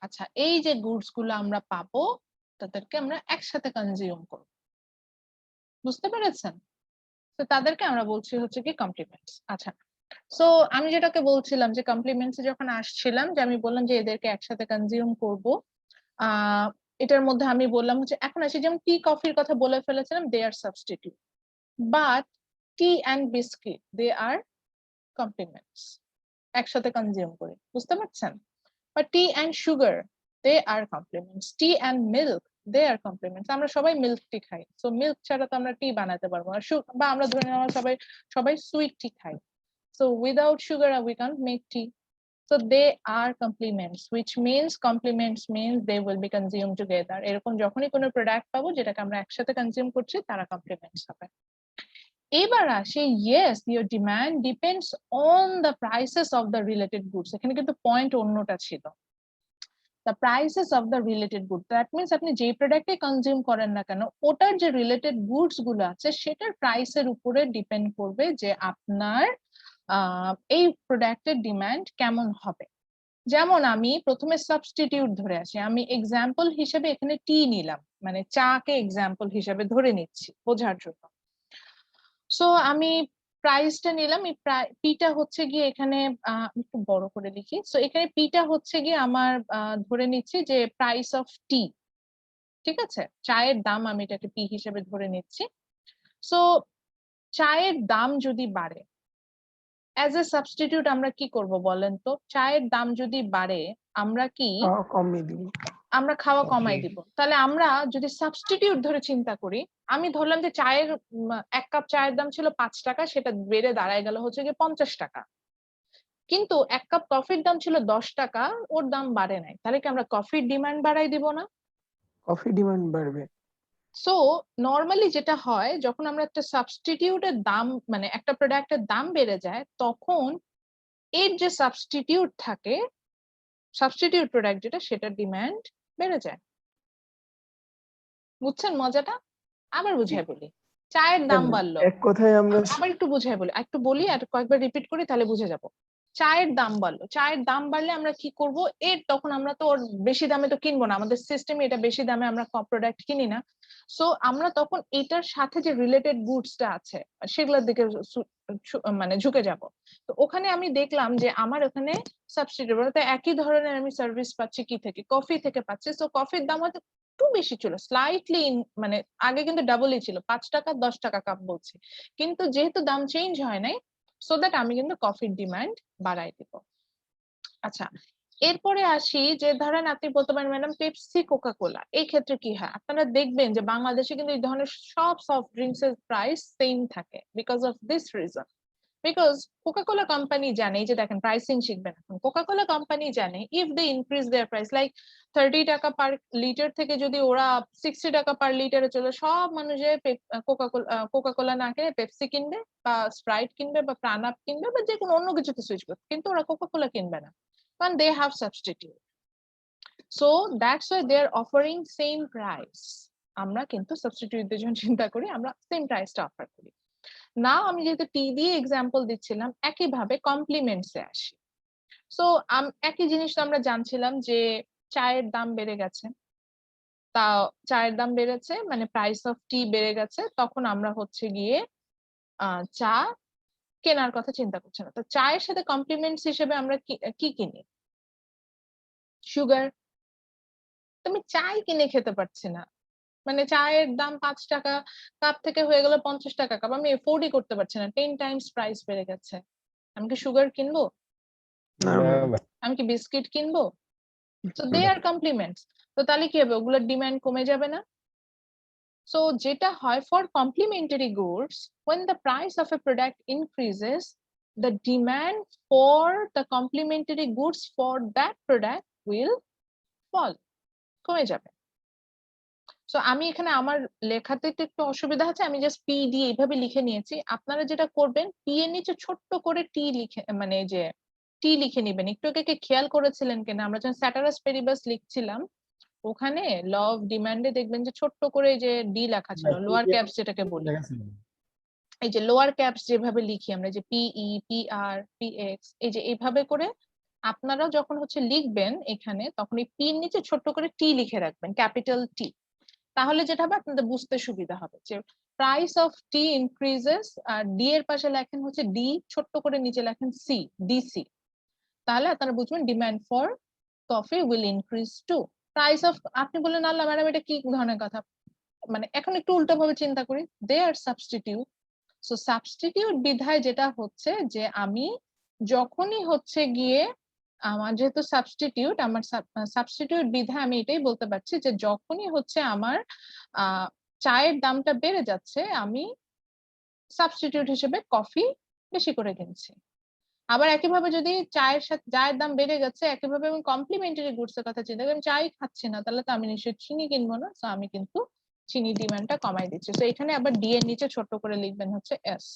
আচ্ছা, এই যে গুডস গুলো আমরা পাবো তাদেরকে আমরা একসাথে কনজিউম করব, বুঝতে পেরেছেন? তো তাদেরকে আমরা বলছি হচ্ছে কি কমপ্লিমেন্টস। আচ্ছা, সো আমি যেটাকে বলছিলাম যে কমপ্লিমেন্টস যখন আসছিলাম, যে আমি বললাম যে এদেরকে একসাথে কনজিউম করব, এটার মধ্যে আমি বললাম হচ্ছে, এখন আসি যেমন টি কফির কথা বলে ফেলেছিলাম, they are substitute, but tea and biscuit they are complements, একসাথে কনজিউম করি, বুঝতে পারছেন? বা tea and sugar they are complements, tea and milk they are complements. আমরা সবাই মিল্ক টি খাই, সো মিল্ক ছাড়া তো আমরা টি বানাতে পারবো না, বা আমরা ধরে নেওয়া সবাই সুইট টি খাই, so without sugar we can't make tea. So they are complements, which means complements means they will be consumed together. এরকম যখনই কোনো প্রোডাক্ট পাবো যেটাকে আমরা একসাথে কনজিউম করছি, তারা কমপ্লিমেন্টস হবে। এবার আসি, yes your demand depends on the prices of the related goods। এখানে কিন্তু পয়েন্ট অন্যটা ছিল, the prices of the related goods, that means আপনি যে প্রোডাক্টে কনজিউম করেন না কেন, ওটার যে রিলেটেড গুডস গুলো আছে সেটার প্রাইসের উপরে ডিপেন্ড করবে যে আপনার এই প্রোডাক্টের ডিমান্ড কেমন হবে। যেমন আমি প্রথমে সাবস্টিটিউট ধরে আসি, আমি এক্সাম্পল হিসেবে এখানে টি নিলাম, মানে চাকে এক্সাম্পল হিসেবে ধরে নিচ্ছি বোঝার জন্য। সো আমি প্রাইসটা নিলাম, এই পিটা হচ্ছে গিয়ে এখানে একটু বড় করে লিখি, সো এখানে পিটা হচ্ছে গিয়ে আমার ধরে নিচ্ছি যে প্রাইস অফ টি, ঠিক আছে? চায়ের দাম আমি এটাকে পি হিসেবে ধরে নিচ্ছি। সো চায়ের দাম যদি বাড়ে, অ্যাজ এ সাবস্টিটিউট আমরা কি করব বলেন তো? চায়ের দাম যদি বাড়ে আমরা কি কমিয়ে দিব, আমরা খাওয়া কমাই দিব। তাহলে আমরা যদি সাবস্টিটিউট ধরে চিন্তা করি, আমি ধরলাম যে চায়ের 1 কাপ চায়ের দাম ছিল 5 টাকা, সেটা বেড়ে দাঁড়ায় গেল হচ্ছে গিয়ে 50 টাকা, কিন্তু 1 কাপ কফির দাম ছিল 10 টাকা, ওর দাম বাড়ে নাই, তাহলে কি আমরা কফির ডিমান্ড বাড়াই দিব না? কফি ডিমান্ড বাড়বে। সো নর্মালি যেটা হয়, যখন আমরা একটা সাবস্টিটিউটের দাম, মানে একটা প্রোডাক্টের দাম বেড়ে যায়, তখন এর যে সাবস্টিটিউট থাকে, সাবস্টিটিউট প্রোডাক্ট যেটা, সেটার ডিমান্ড বেড়ে যায়। বুঝছেন মজাটা? আবার বুঝাই বলি, চায়ের দাম বাড়লো, এক কথায় আমরা আবার একটু বুঝাই বলি, একটু বলি আর কয়েকবার রিপিট করি তাহলে বুঝে যাবো। চায়ের দাম বাড়লো, চায়ের দাম বাড়লে আমরা কি করব, তখন আমরা তো ওর বেশি দামে তো কিনবো না, আমাদের সিস্টেমে এটা বেশি দামে আমরা প্রোডাক্ট কিনি না। সো আমরা তখন এটার সাথে যে রিলেটেড গুডসটা আছে সেগুলোর দিকে মানে ঝুঁকে যাব। তো ওখানে আমি দেখলাম যে আমার ওখানে সাবস্টিটিউট, একই ধরনের আমি সার্ভিস পাচ্ছি কি থেকে, কফি থেকে পাচ্ছি। সো কফির দাম হয়তো একটু বেশি ছিল, স্লাইটলি, মানে আগে কিন্তু ডাবলই ছিল, 5 টাকা 10 টাকা কাপ বলছি, কিন্তু যেহেতু দাম চেঞ্জ হয় নাই, সো দ্যাট আমি কিন্তু কফির ডিমান্ড বাড়াই দিব। আচ্ছা, এরপরে আসি যে ধরেন আপনি বলতে পারেন ম্যাডাম পেপসি কোকা কোলা, এই ক্ষেত্রে কি হয়? আপনারা দেখবেন যে বাংলাদেশে কিন্তু এই ধরনের সব সফট ড্রিঙ্কস এর প্রাইস সেম থাকে, because of this reason. Because Coca Cola company জানে, যে দেখেন প্রাইসিং শিখবেন এখন, কোকা কোলা কোম্পানি জানে if they increase their price like 30 টাকা পার লিটার থেকে যদি ওরা 60 টাকা পার লিটারে চলে, সব মানুষ যে কোকা কোলা না কিনে পেপসি কিনবে বা স্প্রাইট কিনবে বা প্রাণ আপ কিনবে বা যে কোনো অন্য কিছুতে সুইচ করবে, কিন্তু ওরা কোকা কোলা কিনবে না, কারণ they have substitute. So that's why they are offering same price. আমরা কিন্তু সাবস্টিটিউটের জন্য চিন্তা করি, আমরা সেম প্রাইসটা অফার করি। নাও আমি যেহেতু টি দিয়ে এক্সাম্পল দিচ্ছিলাম, একইভাবে কমপ্লিমেন্টসে আসি। সো একই জিনিস তো আমরা জানছিলাম যে চায়ের দাম বেড়ে গেছে, তা চায়ের দাম বেড়েছে মানে প্রাইস অফ টি বেড়ে গেছে, তখন আমরা হচ্ছে গিয়ে চা কেনার কথা চিন্তা করছি না। তো চায়ের সাথে কমপ্লিমেন্টস হিসেবে আমরা কি কিনি? সুগার। তুমি চাই কিনে খেতে পারছি না, মানে চায়ের দাম 5 টাকা কাপ থেকে হয়ে গেল 50 টাকা কাপ, আমি এফোর্ডই করতে পারছি না, 10 টাইমস প্রাইস বেড়ে গেছে। আমি কি সুগার কিনবো? না না ম্যাম। ম্যাম। আমি কি বিস্কিট কিনবো? তো দে আর কমপ্লিমেন্টস। তো তাহলে কি হবে, ওগুলোর ডিমান্ড কমে যাবে না? সো যেটা হয় for complementary goods, when the price of a product increases, the demand for the complementary goods for that product will fall, কমে যাবে। সো আমি এখানে আমার লেখাতে একটু অসুবিধা আছে, আমি জাস্ট পি দিয়ে এইভাবে লিখে নিয়েছি। আপনারা যেটা করবেন, পি এর নিচে ছোট্ট করে টি লিখে, মানে যে টি লিখে নিবেন। একটু আগে খেয়াল করেছিলেন কিনা, আমরা যখন স্যাটারাস পেরিবাস লিখছিলাম, ওখানে ল অফ ডিমান্ডে দেখবেন যে ছোট্ট করে যে ডি লেখা ছিল, লোয়ার ক্যাপস যেটাকে বলি। এই যে লোয়ার ক্যাপস যেভাবে লিখি আমরা, যে পিই, পিআর, পিএক্স, এই যে এইভাবে করে আপনারা যখন হচ্ছে লিখবেন এখানে, তখন এই পি এর নিচে ছোট্ট করে টি লিখে রাখবেন, ক্যাপিটাল টি। তাহলে যেটা হবে আপনাদের বুঝতে সুবিধা হবে যে প্রাইস অফ টি ইনক্রিজেস, আর ডি এর পাশে লেখেন হচ্ছে ডি, ছোট্ট করে নিচে লেখেন সি, ডিসি। তাহলে আপনারা বুঝবেন demand for coffee will increase two. Price of, আপনি বললেন আল্লাহ ম্যাডাম এটা কি ধরনের কথা, মানে এখন একটু উল্টো ভাবে চিন্তা করি, দে আর সাবস্টিটিউট। সো সাবস্টিটিউট বিধায় যেটা হচ্ছে যে আমি যখনই হচ্ছে গিয়ে আমার যেহেতু সাবস্টিটিউট, আমার সাবস্টিটিউট বিধায় আমি এটাই বলতে পারছি যে যখনই হচ্ছে আমার চায়ের দামটা বেড়ে যাচ্ছে, আমি সাবস্টিটিউট হিসেবে কফি বেশি করে কিনছি। আবার একইভাবে যদি চায়ের সাথে চায়ের দাম বেড়ে গেছে, একইভাবে আমি কমপ্লিমেন্টারি গুডস এর কথা চিন্তা করি, আমি চাই খাচ্ছি না, তাহলে তো আমি নিশ্চয়ই চিনি কিনবো না, তো আমি কিন্তু চিনি ডিমান্ডটা কমাই দিচ্ছি। তো এখানে আবার ডি এর নিচে ছোট করে লিখবেন হচ্ছে এস।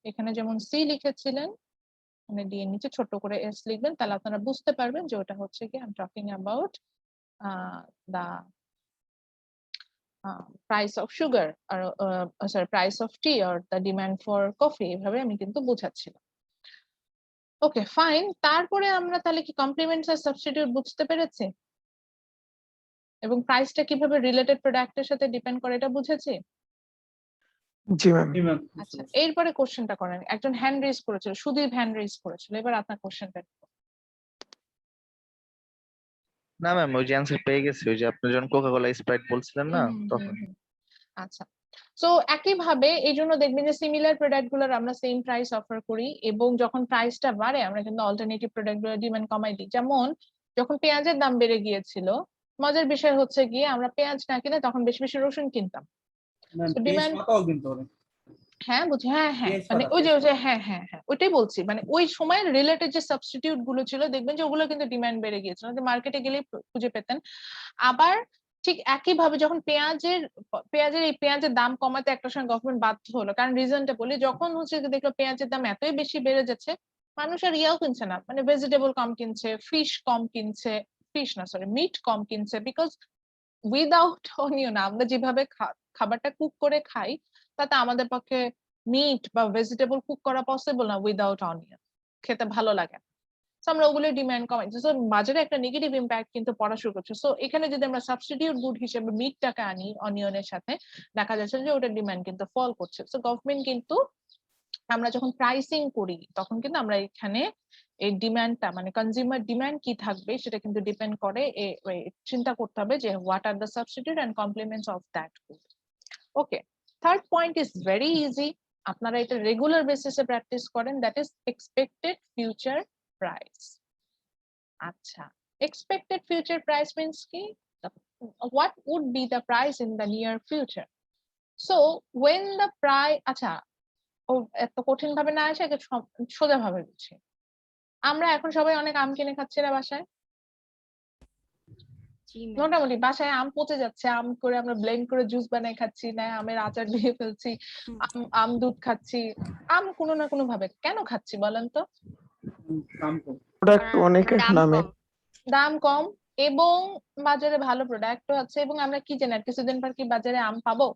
এখানে যেমন সি লিখেছিলেন, মানে ডি এর নিচে ছোট করে এস লিখবেন, তাহলে আপনারা বুঝতে পারবেন যে ওটা হচ্ছে কি I am talking about the price of sugar or sorry, price of tea or the demand for coffee, এভাবে আমি কিন্তু বোঝাচ্ছিলাম। ওকে ফাইন, তারপরে আমরা তাহলে কি কমপ্লিমেন্টস আর সাবস্টিটিউট বুঝতে পেরেছি, এবং প্রাইসটা কিভাবে রিলেটেড প্রোডাক্টের সাথে ডিপেন্ড করে এটা বুঝেছি। জি ম্যাম। জি ম্যাম। আচ্ছা, এরপরে কোশ্চেনটা করেন। একজন হ্যান্ড রেজ করেছিল, সুদীপ হ্যান্ড রেজ করেছিল, এবার আপনার কোশ্চেনটা। না ম্যাম, ওই যে অ্যান্সার পেয়ে গেছি, ওই যে আপনি যখন কোকা কোলা স্প্রাইট বলছিলেন না তখন। আচ্ছা, সো একইভাবে এই জন্য দেখবেন যে সিমিলার প্রোডাক্ট গুলোর আমরা সেম প্রাইস অফার করি, এবং যখন প্রাইসটা বাড়ে আমরা কিন্তু অল্টারনেটিভ প্রোডাক্ট গুলোর ডিমান্ড কমাই দিই। যেমন যখন পেঁয়াজের দাম বেড়ে গিয়েছিল, মজার বিষয় হচ্ছে গিয়ে আমরা পেঁয়াজ না কিনে তখন বেশি বেশি রসুন কিনতাম। ম্যাম So demand- পাতাও কিন্তু অনেক। হ্যাঁ বুঝি, হ্যাঁ হ্যাঁ, পেঁয়াজ মানে পাতা, ওই যে পেঁয়াজ পাতা। হ্যাঁ হ্যাঁ হ্যাঁ, ওইটাই বলছি, মানে ওই সময়ের রিলেটেড যে সাবস্টিটিউট গুলো ছিল দেখবেন যে ওগুলো কিন্তু ডিমান্ড বেড়ে গিয়েছিল, মার্কেটে গেলেই খুঁজে পেতেন। আবার ঠিক একইভাবে যখন পেঁয়াজের দাম কমাতে একটা সময় গভর্নমেন্ট বাধ্য হলো, কারণ রিজনটা বলি, যখন হচ্ছে দেখলো পেঁয়াজের দাম এতই বেশি বেড়ে যাচ্ছে, মানুষ আর ইয়াও কিনছে না, মানে ভেজিটেবল কম কিনছে, ফিশ কম কিনছে, ফিশ না সরি মিট কম কিনছে, বিকজ উইদাউট অনিয়ন আমরা যেভাবে খাবারটা কুক করে খাই, তাতে আমাদের পক্ষে মিট বা ভেজিটেবল কুক করা পসিবল না উইদাউট অনিয়ন, খেতে ভালো লাগে। সো আমরা ওগুলো ডিমান্ড কমাইছি, সো বাজারে একটা নেগেটিভ ইম্প্যাক্ট কিন্তু পড়া শুরু করছে। সো এখানে যদি আমরা সাবস্টিটিউট গুড হিসেবে মিটটাকে আনি অনিয়নের সাথে, দেখা যাচ্ছে যে ওটার ডিমান্ড কিন্তু ফল করছে। সো গভর্নমেন্ট কিন্তু, আমরা যখন প্রাইসিং করি তখন কিন্তু আমরা এখানে এই ডিমান্ডটা, মানে কনজিউমার ডিমান্ড কি থাকবে সেটা কিন্তু ডিপেন্ড করে, চিন্তা করতে হবে যে what are the substitute and complements of that good. Okay, third point is very easy, আপনারা এটা রেগুলার বেসিসে প্র্যাকটিস করেন, that is expected future price. আচ্ছা, expected future price means কি, what would be the price in the near future? So when the price, আচ্ছা ও এত কঠিন ভাবে না আসে, আগে সোজা ভাবে বুঝি। আমরা এখন সবাই অনেক আম কিনে খাচ্ছি না বাসায়, মোটামুটি বাসায় আম পচে যাচ্ছে, আম করে আমরা ব্লেন্ড করে জুস বানাই খাচ্ছি, না আমের আচার দিয়ে ফেলছি, আম দুধ খাচ্ছি, আম কোনো না কোনো ভাবে কেন খাচ্ছি বলেন তো? দাম কম। প্রোডাক্ট অনেক নামে, দাম কম, এবং বাজারে ভালো প্রোডাক্টও আছে, এবং আমরা কি জানি আর কিছুদিন পর কি বাজারে আম পাবো?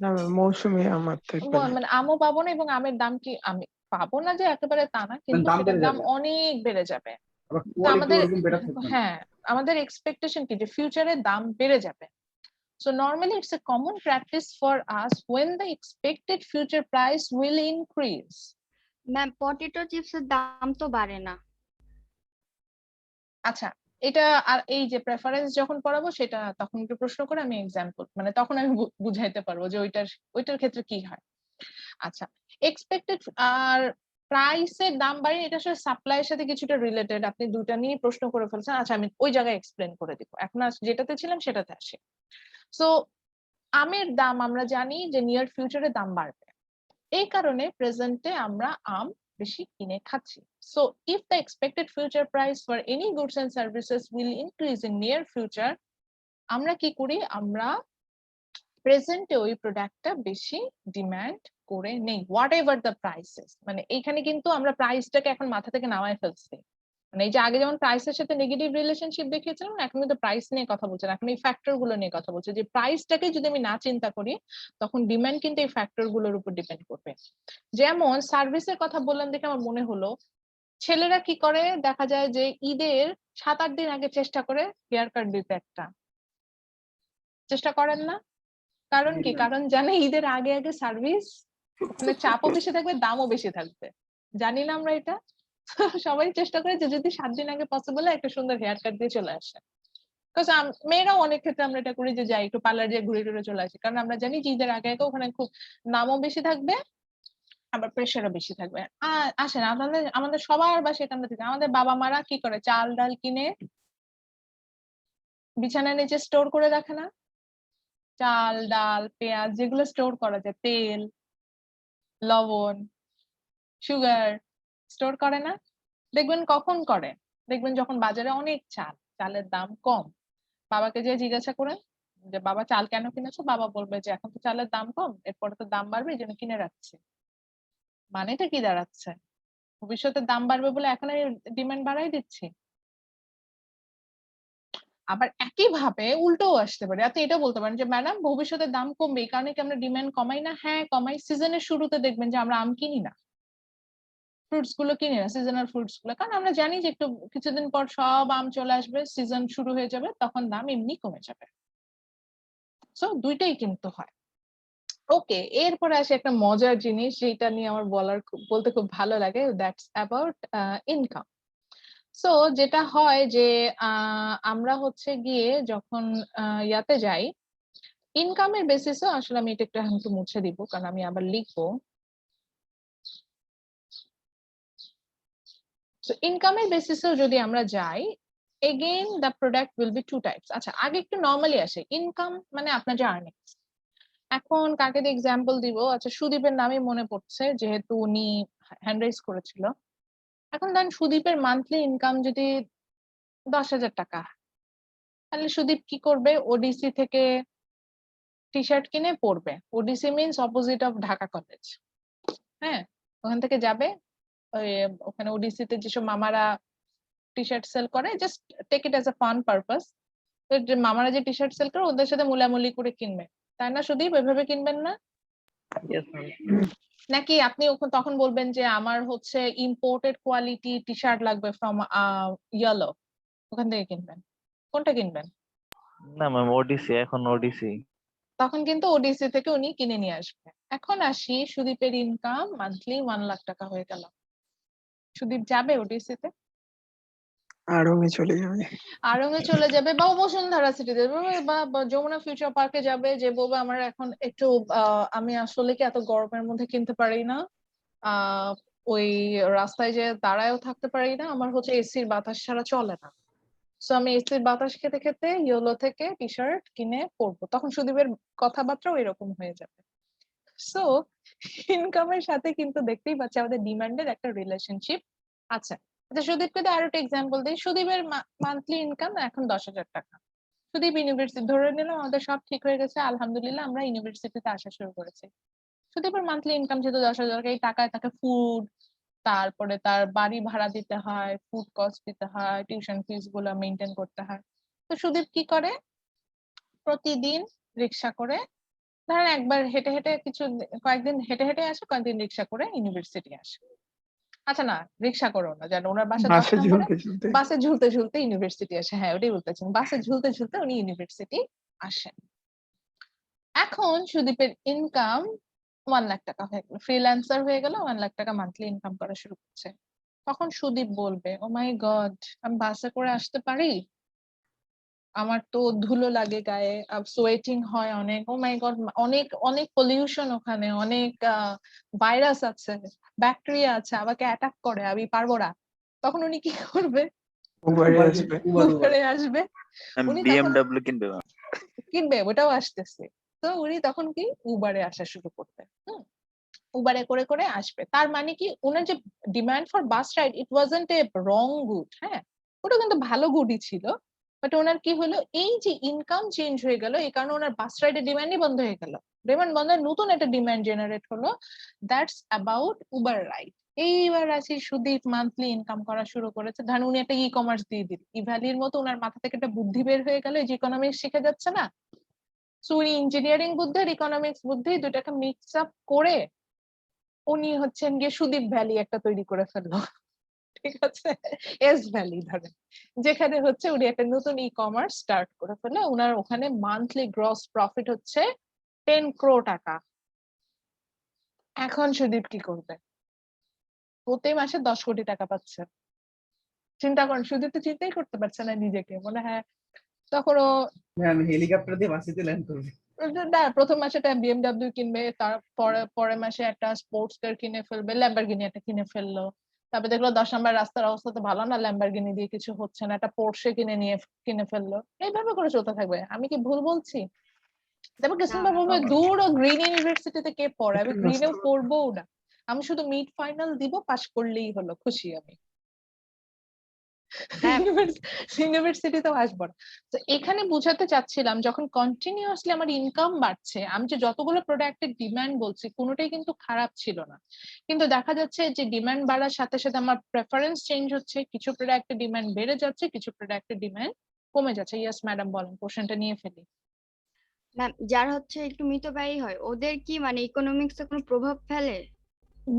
না ম্যাম, মৌসুমী আমার থাকবে না। মানে আমও পাবো না, এবং আমের দাম কি আমি পাবো না যে একেবারে তা না, কিন্তু দাম সেটার বেড়ে দাম যাবে, অনেক বেড়ে যাবে। আবার তো কোয়ালিটি আমাদের ওরকম বেটার থাকবে না। হ্যাঁ, আমাদের এক্সপেকটেশন কি যে ফিউচারে দাম বেড়ে যাবে। So normally it's a common practice for us when the expected future price will increase. Ma'am potato চিপসের দাম তো বাড়ে না। আচ্ছা, এটা আর এই যে প্রেফারেন্স যখন পড়াবো সেটা তখন একটু প্রশ্ন করে আমি এক্সাম্পল, মানে তখন আমি বুঝাইতে পারবো যে ওইটার ক্ষেত্রে কি হয়। আচ্ছা, এক্সপেক্টেড আর প্রাইসের দাম বাড়ে, এটা আসলে সাপ্লাইয়ের সাথে কিছুটা রিলেটেড। আপনি দুটা নিয়ে প্রশ্ন করে ফেলছেন। আচ্ছা, আমি ওই জায়গায় এক্সপ্লেন করে দিব। এখন যেটাতে ছিলাম সেটাতে আসি। সো আমের দাম আমরা জানি যে নিয়ার ফিউচারে দাম বাড়বে, এই কারণে প্রেজেন্টে আমরা আম বেশি কিনে খাচ্ছি। So if the expected future price for any goods and services will increase in near future, আমরা কি করি? আমরা প্রেজেন্টে ওই প্রোডাক্টটা বেশি ডিমান্ড করে নেই, হোয়াট এভার দ্য প্রাইসেস। মানে এইখানে কিন্তু আমরা প্রাইসটাকে এখন মাথা থেকে নামায় ফেলছি। মানে এই যে আগে যেমন প্রাইসের সাথে নেগেটিভ রিলেশনশিপ দেখিয়েছিলাম, এখন কিন্তু প্রাইস নিয়ে কথা বলছেন, এখন এই ফ্যাক্টর গুলো নিয়ে কথা বলছে। যে প্রাইসটাকে যদি আমি না চিন্তা করি, তখন ডিমান্ড কিন্তু এই ফ্যাক্টর গুলোর উপর ডিপেন্ড করবে। যেমন সার্ভিসের কথা বললাম দেখে আমার মনে হলো, ছেলেরা কি করে দেখা যায় যে ঈদের 7-8 দিন আগে চেষ্টা করে হেয়ার কাট দিতে। একটা চেষ্টা করেন না? কারণ কি? কারণ জানে ঈদের আগে আগে সার্ভিস, ওখানে চাপও বেশি থাকবে, দামও বেশি থাকবে। জানি না আমরা এটা? সবাই চেষ্টা করে যে যদি 7 দিন আগে পসিবল হয় একটা সুন্দর হেয়ার কাট দিয়ে চলে আসে। মেয়েরাও অনেক ক্ষেত্রে আমরা এটা করি যে যাই একটু পার্লার দিয়ে ঘুরে টুরে চলে আসি, কারণ আমরা জানি যে ঈদের আগে আগে ওখানে খুব দামও বেশি থাকবে, আবার প্রেশারও বেশি থাকবে। আসেন আমাদের সবার বা সেখান থেকে আমাদের বাবা মারা কি করে? চাল ডাল কিনে বিছানার নিচে স্টোর করে রাখে না? চাল ডাল পেঁয়াজ যেগুলো স্টোর করা যায়, তেল লবণ সুগার স্টোর করে না? দেখবেন কখন করে? দেখবেন যখন বাজারে অনেক চালের দাম কম, বাবাকে যে জিজ্ঞাসা করেন যে বাবা চাল কেন কিনেছো, বাবা বলবে যে এখন তো চালের দাম কম, এরপরে তো দাম বাড়বে এই জন্য কিনে রাখছি। মানেটা কি দাঁড়াচ্ছে? ভবিষ্যতে দাম বাড়বে বলে এখন আমি ডিমান্ড বাড়াই দিচ্ছি। আবার একইভাবে উল্টোও আসতে পারে, আপনি এটা বলতে পারেন যে ম্যাডাম ভবিষ্যতে দাম কমবে, এই কারণে কি আমরা ডিমান্ড কমাই না? হ্যাঁ কমাই। সিজনের শুরুতে দেখবেন যে আমরা আম কিনি না, ফ্রুটস গুলো কিনি না, সিজনাল ফ্রুটস গুলো, কারণ আমরা জানি যে একটু কিছুদিন পর সব আম চলে আসবে, সিজন শুরু হয়ে যাবে, তখন দাম এমনি কমে যাবে। সো দুইটাই কিন্তু হয়। ওকে, এরপরে আসে একটা মজার জিনিস যেটা নিয়ে আমার বলতে খুব ভালো লাগে, দ্যাটস অ্যাবাউট ইনকাম। সো যেটা হয় যে আমরা হচ্ছে গিয়ে যখন ইয়াতে যাই, ইনকামের বেসিসে আসলে আমি এটা একটু মুছে দিব কারণ আমি আবার লিখবো। সো ইনকামের বেসিসেও যদি আমরা যাই, again the product will be two types. আচ্ছা, আগে একটু নর্মালি আসে, ইনকাম মানে আপনার যে আর্নিংস। এখন কাকে দিয়ে এক্সাম্পল দিব? আচ্ছা, সুদীপের নামই মনে পড়ছে যেহেতু উনি হ্যান্ড রাইজ করেছিল। এখন দেন সুদীপের মান্থলি ইনকাম যদি 10,000 টাকা, তাহলে সুদীপ কি করবে? ওডিসি থেকে টি শার্ট কিনে পরবে। ODC means opposite of Dhaka College. হ্যাঁ, ওখান থেকে যাবে, ওখানে ওডিসিতে যেসব মামারা টি শার্ট সেল করে, just take it as a fun purpose, যে মামারা যে টি শার্ট সেল করে ওদের সাথে মুলামুলি করে কিনবে, তাই না সুদীপ? ওইভাবে কিনবেন না? Yes, ma'am. নাকি আপনি তখন বলবেন যে আমার হচ্ছে ইম্পোর্টেড কোয়ালিটি টি শার্ট লাগবে ফ্রম ইয়েলো, ওখান থেকে কিনবেন? কোনটা কিনবেন? না ম্যাম, ওডিসি, এখন ওডিসি। তখন কিন্তু ওডিসি থেকে উনি কিনে নিয়ে আসবে। এখন আসি, সুদীপের ইনকাম মান্থলি 1 লাখ টাকা হয়ে গেল, সুদীপ যাবে ওডিসিতে? আড়ং-এ চলে যাবে। আড়ং-এ চলে যাবে, বা বসুন্ধরা সিটিতে বা যমুনা ফিউচার পার্কে যাবে, যে বলবে আমার এখন একটু আমি আসলে কি এত গরমের মধ্যে কিনতে পারি না, ওই রাস্তায় যে দাঁড়ায়ও থাকতে পারি না, আমার হচ্ছে এসির বাতাস ছাড়া চলে না, সো আমি এসির বাতাস খেতে খেতে ইয়েলো থেকে টি শার্ট কিনে পরবো। তখন সুদীপের কথাবার্তাও এরকম হয়ে যাবে। সো ইনকামের সাথে কিন্তু দেখতেই পাচ্ছি আমাদের ডিমান্ডের একটা রিলেশনশিপ আছে। আচ্ছা, সুদীপকে আরো একটা এক্সাম্পল দিই। সুদীপের মান্থলি ইনকাম এখন 10,000 টাকা। সুদীপ ইউনিভার্সিটি, ধরে নিলাম আমাদের সব ঠিক হয়ে গেছে, আলহামদুলিল্লাহ আমরা ইউনিভার্সিটিতে আসা শুরু করেছি। সুদীপের মান্থলি ইনকাম যেহেতু 10,000 টাকা, এই টাকায় তাকে ফুড তারপরে তার বাড়ি ভাড়া দিতে হয়, ফুড কস্ট দিতে হয়, টিউশন ফিস গুলো মেনটেন করতে হয়। তো সুদীপ কি করে, প্রতিদিন রিক্সা করে, ধরেন একবার হেঁটে হেঁটে কয়েকদিন হেঁটে হেঁটে আসে, কয়েকদিন রিক্সা করে ইউনিভার্সিটি আসে। আচ্ছা না, রিক্সা করো না, যেন ওনার বাসা 10 বাসে নম্বরে, ঝুলতে ঝুলতে বাসে ঝুলতে ঝুলতে ইউনিভার্সিটি আসে। হ্যাঁ, ওটাই বলতেছেন, বাসে ঝুলতে ঝুলতে উনি ইউনিভার্সিটি আসেন। এখন সুদীপের ইনকাম 1 লাখ টাকা হয়ে গেল, ফ্রিল্যান্সার হয়ে গেল, 1 লাখ টাকা মান্থলি ইনকাম করা শুরু করছে। তখন সুদীপ বলবে, ও মাই গড, আমি বাসে করে আসতে পারি, আমার তো ধুলো লাগে গায়ে, সোয়েটিং হয় অনেক, ও মাই গড, অনেক অনেক পলিউশন ওখানে, অনেক ভাইরাস আছে, ব্যাকটেরিয়া আছে, আমাকে অ্যাটাক করে, আমি পারবো না। তখন উনি কি করবে, উবারে আসবে। উবারে আসবে। উনি তখন বিএমডব্লিউ কিনবে ma'am। কিনবে, ওটাও আসতেছে। তো উনি তখন কি উবারে আসা শুরু করবে, উবারে করে করে আসবে। তার মানে কি, ওনার যে demand for bus ride, it wasn't A wrong good, হ্যাঁ, ওটা কিন্তু ভালো গুডই ছিল। বাট ওনার কি হলো, এই যে ইনকাম চেঞ্জ হয়ে গেল, এই কারণে ওনার বাস রাইডের ডিমান্ডই বন্ধ হয়ে গেল। ডিমান্ড বন্ধ হয়ে নতুন একটা ডিমান্ড জেনারেট হলো, দ্যাটস অ্যাবাউট উবার রাইড। এইবার আসি সুদীপ মান্থলি ইনকাম করা শুরু করেছে। ধরেন উনি একটা ই কমার্স দিয়ে দিল, ইভ্যালির মতো ওনার মাথা থেকে একটা বুদ্ধি বের হয়ে গেল, যে ইকোনমিক্স শিখে যাচ্ছে না, সো উনি ইঞ্জিনিয়ারিং বুদ্ধি আর ইকোনমিক্স বুদ্ধি দুটাকে মিক্স আপ করে উনি হচ্ছেন গিয়ে সুদীপ ভ্যালি একটা তৈরি করে ফেললো। ঠিক আছে, এস ভ্যালি ধরেন, যেখানে হচ্ছে উনি একটা নতুন ই কমার্স স্টার্ট করে ফেলে। ওনার ওখানে মান্থলি গ্রস প্রফিট হচ্ছে 10 crore টাকা। এখন সুদীপ কি করবে, প্রতি মাসে 10 কোটি টাকা পাচ্ছে। চিন্তা করেন, সুদীপ তো চিন্তাই করতে পারছে না নিজেকে, মনে হয় তখন ও আমি হেলিকপ্টার দিয়ে বাসিতে ল্যান্ড করবে। না, প্রথম মাসে একটা বিএমডব্লিউ কিনবে, তারপরে পরের মাসে একটা স্পোর্টস কার কিনে ফেলবে, ল্যাম্বরগিনি একটা কিনে ফেললো। তারপর দেখলো 10 নম্বর রাস্তার অবস্থা তো ভালো না, ল্যাম্বরগিনি দিয়ে কিছু হচ্ছে না, একটা পোর্শে কিনে ফেললো। এইভাবে করে চলতে থাকবে। আমি কি ভুল বলছি? তারপর কিছু না, বলবে, দূর, ও গ্রিন ইউনিভার্সিটিতে কে পড়ে, আমি এটাই গ্রিনেও বাস্তব। পড়বো না, আমি শুধু মিড ফাইনাল দিব, পাশ করলেই হলো, খুশি আমি, হ্যাঁ ইউনিভার্সিটিতেও আসবো না। তো এখানে বুঝাতে চাচ্ছিলাম, যখন কন্টিনিউয়াসলি আমার ইনকাম বাড়ছে, আমি যে যতগুলো প্রোডাক্টের ডিমান্ড বলছি কোনোটাই কিন্তু খারাপ ছিল না, কিন্তু দেখা যাচ্ছে যে ডিমান্ড বাড়ার সাথে সাথে আমার প্রেফারেন্স চেঞ্জ হচ্ছে, কিছু প্রোডাক্টের ডিমান্ড বেড়ে যাচ্ছে, কিছু প্রোডাক্টের ডিমান্ড কমে যাচ্ছে। ইয়েস ম্যাডাম, বলেন, কোশ্চেনটা নিয়ে ফেলি। ম্যাম, যারা হচ্ছে একটু মিতব্যয়ী হয় ওদের কি মানে ইকোনমিক্সে কোনো প্রভাব ফেলে?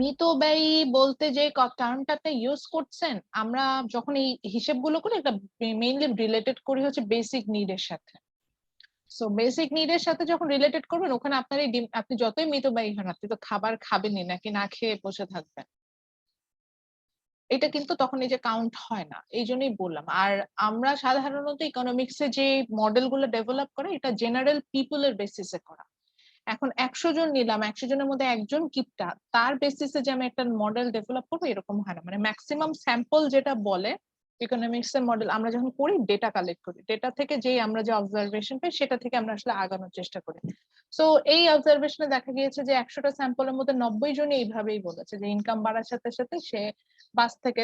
মিতব্যয়ী বলতে যে টার্মটা আপনি ইউজ করছেন, আমরা যখন এই হিসেবগুলো করি, এটা মেইনলি রিলেটেড করি হচ্ছে বেসিক নিডের সাথে। সো বেসিক নিডের সাথে যখন রিলেটেড করবেন, ওখানে আপনার আপনি যতই মিতব্যয়ী হন, আপনি তো খাবার খাবেনই, নাকি না খেয়ে বসে থাকবেন, এটা কিন্তু তখন এই যে কাউন্ট হয় না। এই জন্যই বললাম। আর আমরা সাধারণত ইকোনমিক্সে যে মডেলগুলো ডেভেলপ করে, এটা জেনারেল পিপলের বেসিসে করা। এখন 100 জন নিলাম, 100 জনের মধ্যে একজন কিপটা, তার বেসিসে যে আমি একটা মডেল ডেভেলপ করবো, এরকম হয় না। মানে ম্যাক্সিমাম স্যাম্পল যেটা বলে ইকোনমিক্স এর মডেল, আমরা যখন করি ডেটা কালেক্ট করি, ডেটা থেকে যে আমরা যে অবজারভেশন পাই, সেটা থেকে আমরা আসলে আগানোর চেষ্টা করি। সো এই অবজারভেশনে দেখা গিয়েছে যে 100টা স্যাম্পলের মধ্যে 90 জনই এইভাবেই বলেছে যে ইনকাম বাড়ার সাথে সাথে সে বাস থেকে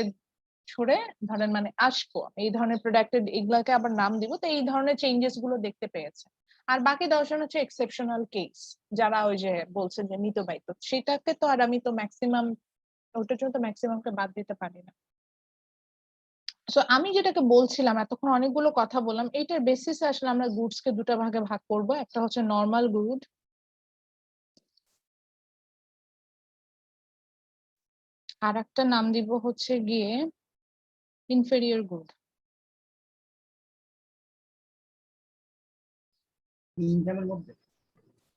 ছড়ে, ধরেন মানে আসবো এই ধরনের প্রোডাক্টের, এগুলাকে আবার নাম দিব, তো এই ধরনের চেঞ্জেস গুলো দেখতে পেয়েছে। আর বাকি 10 জন হচ্ছে এক্সেপশনাল কেস, যারা ওই যে বলছেন যে মিতব্যয়ী, তো সেটাকে তো আর আমি তো ম্যাক্সিমাম, ওটার জন্য তো ম্যাক্সিমামকে বাদ দিতে পারি না। সো আমি যেটাকে বলছিলাম, এতক্ষণ অনেকগুলো কথা বললাম, এইটার বেসিসে আসলে আমরা গুডস কে দুটো ভাগে ভাগ করব। একটা হচ্ছে নর্মাল গুড, আর একটা নাম দিব হচ্ছে গিয়ে ইনফেরিয়র গুড। ইনকামের মধ্যে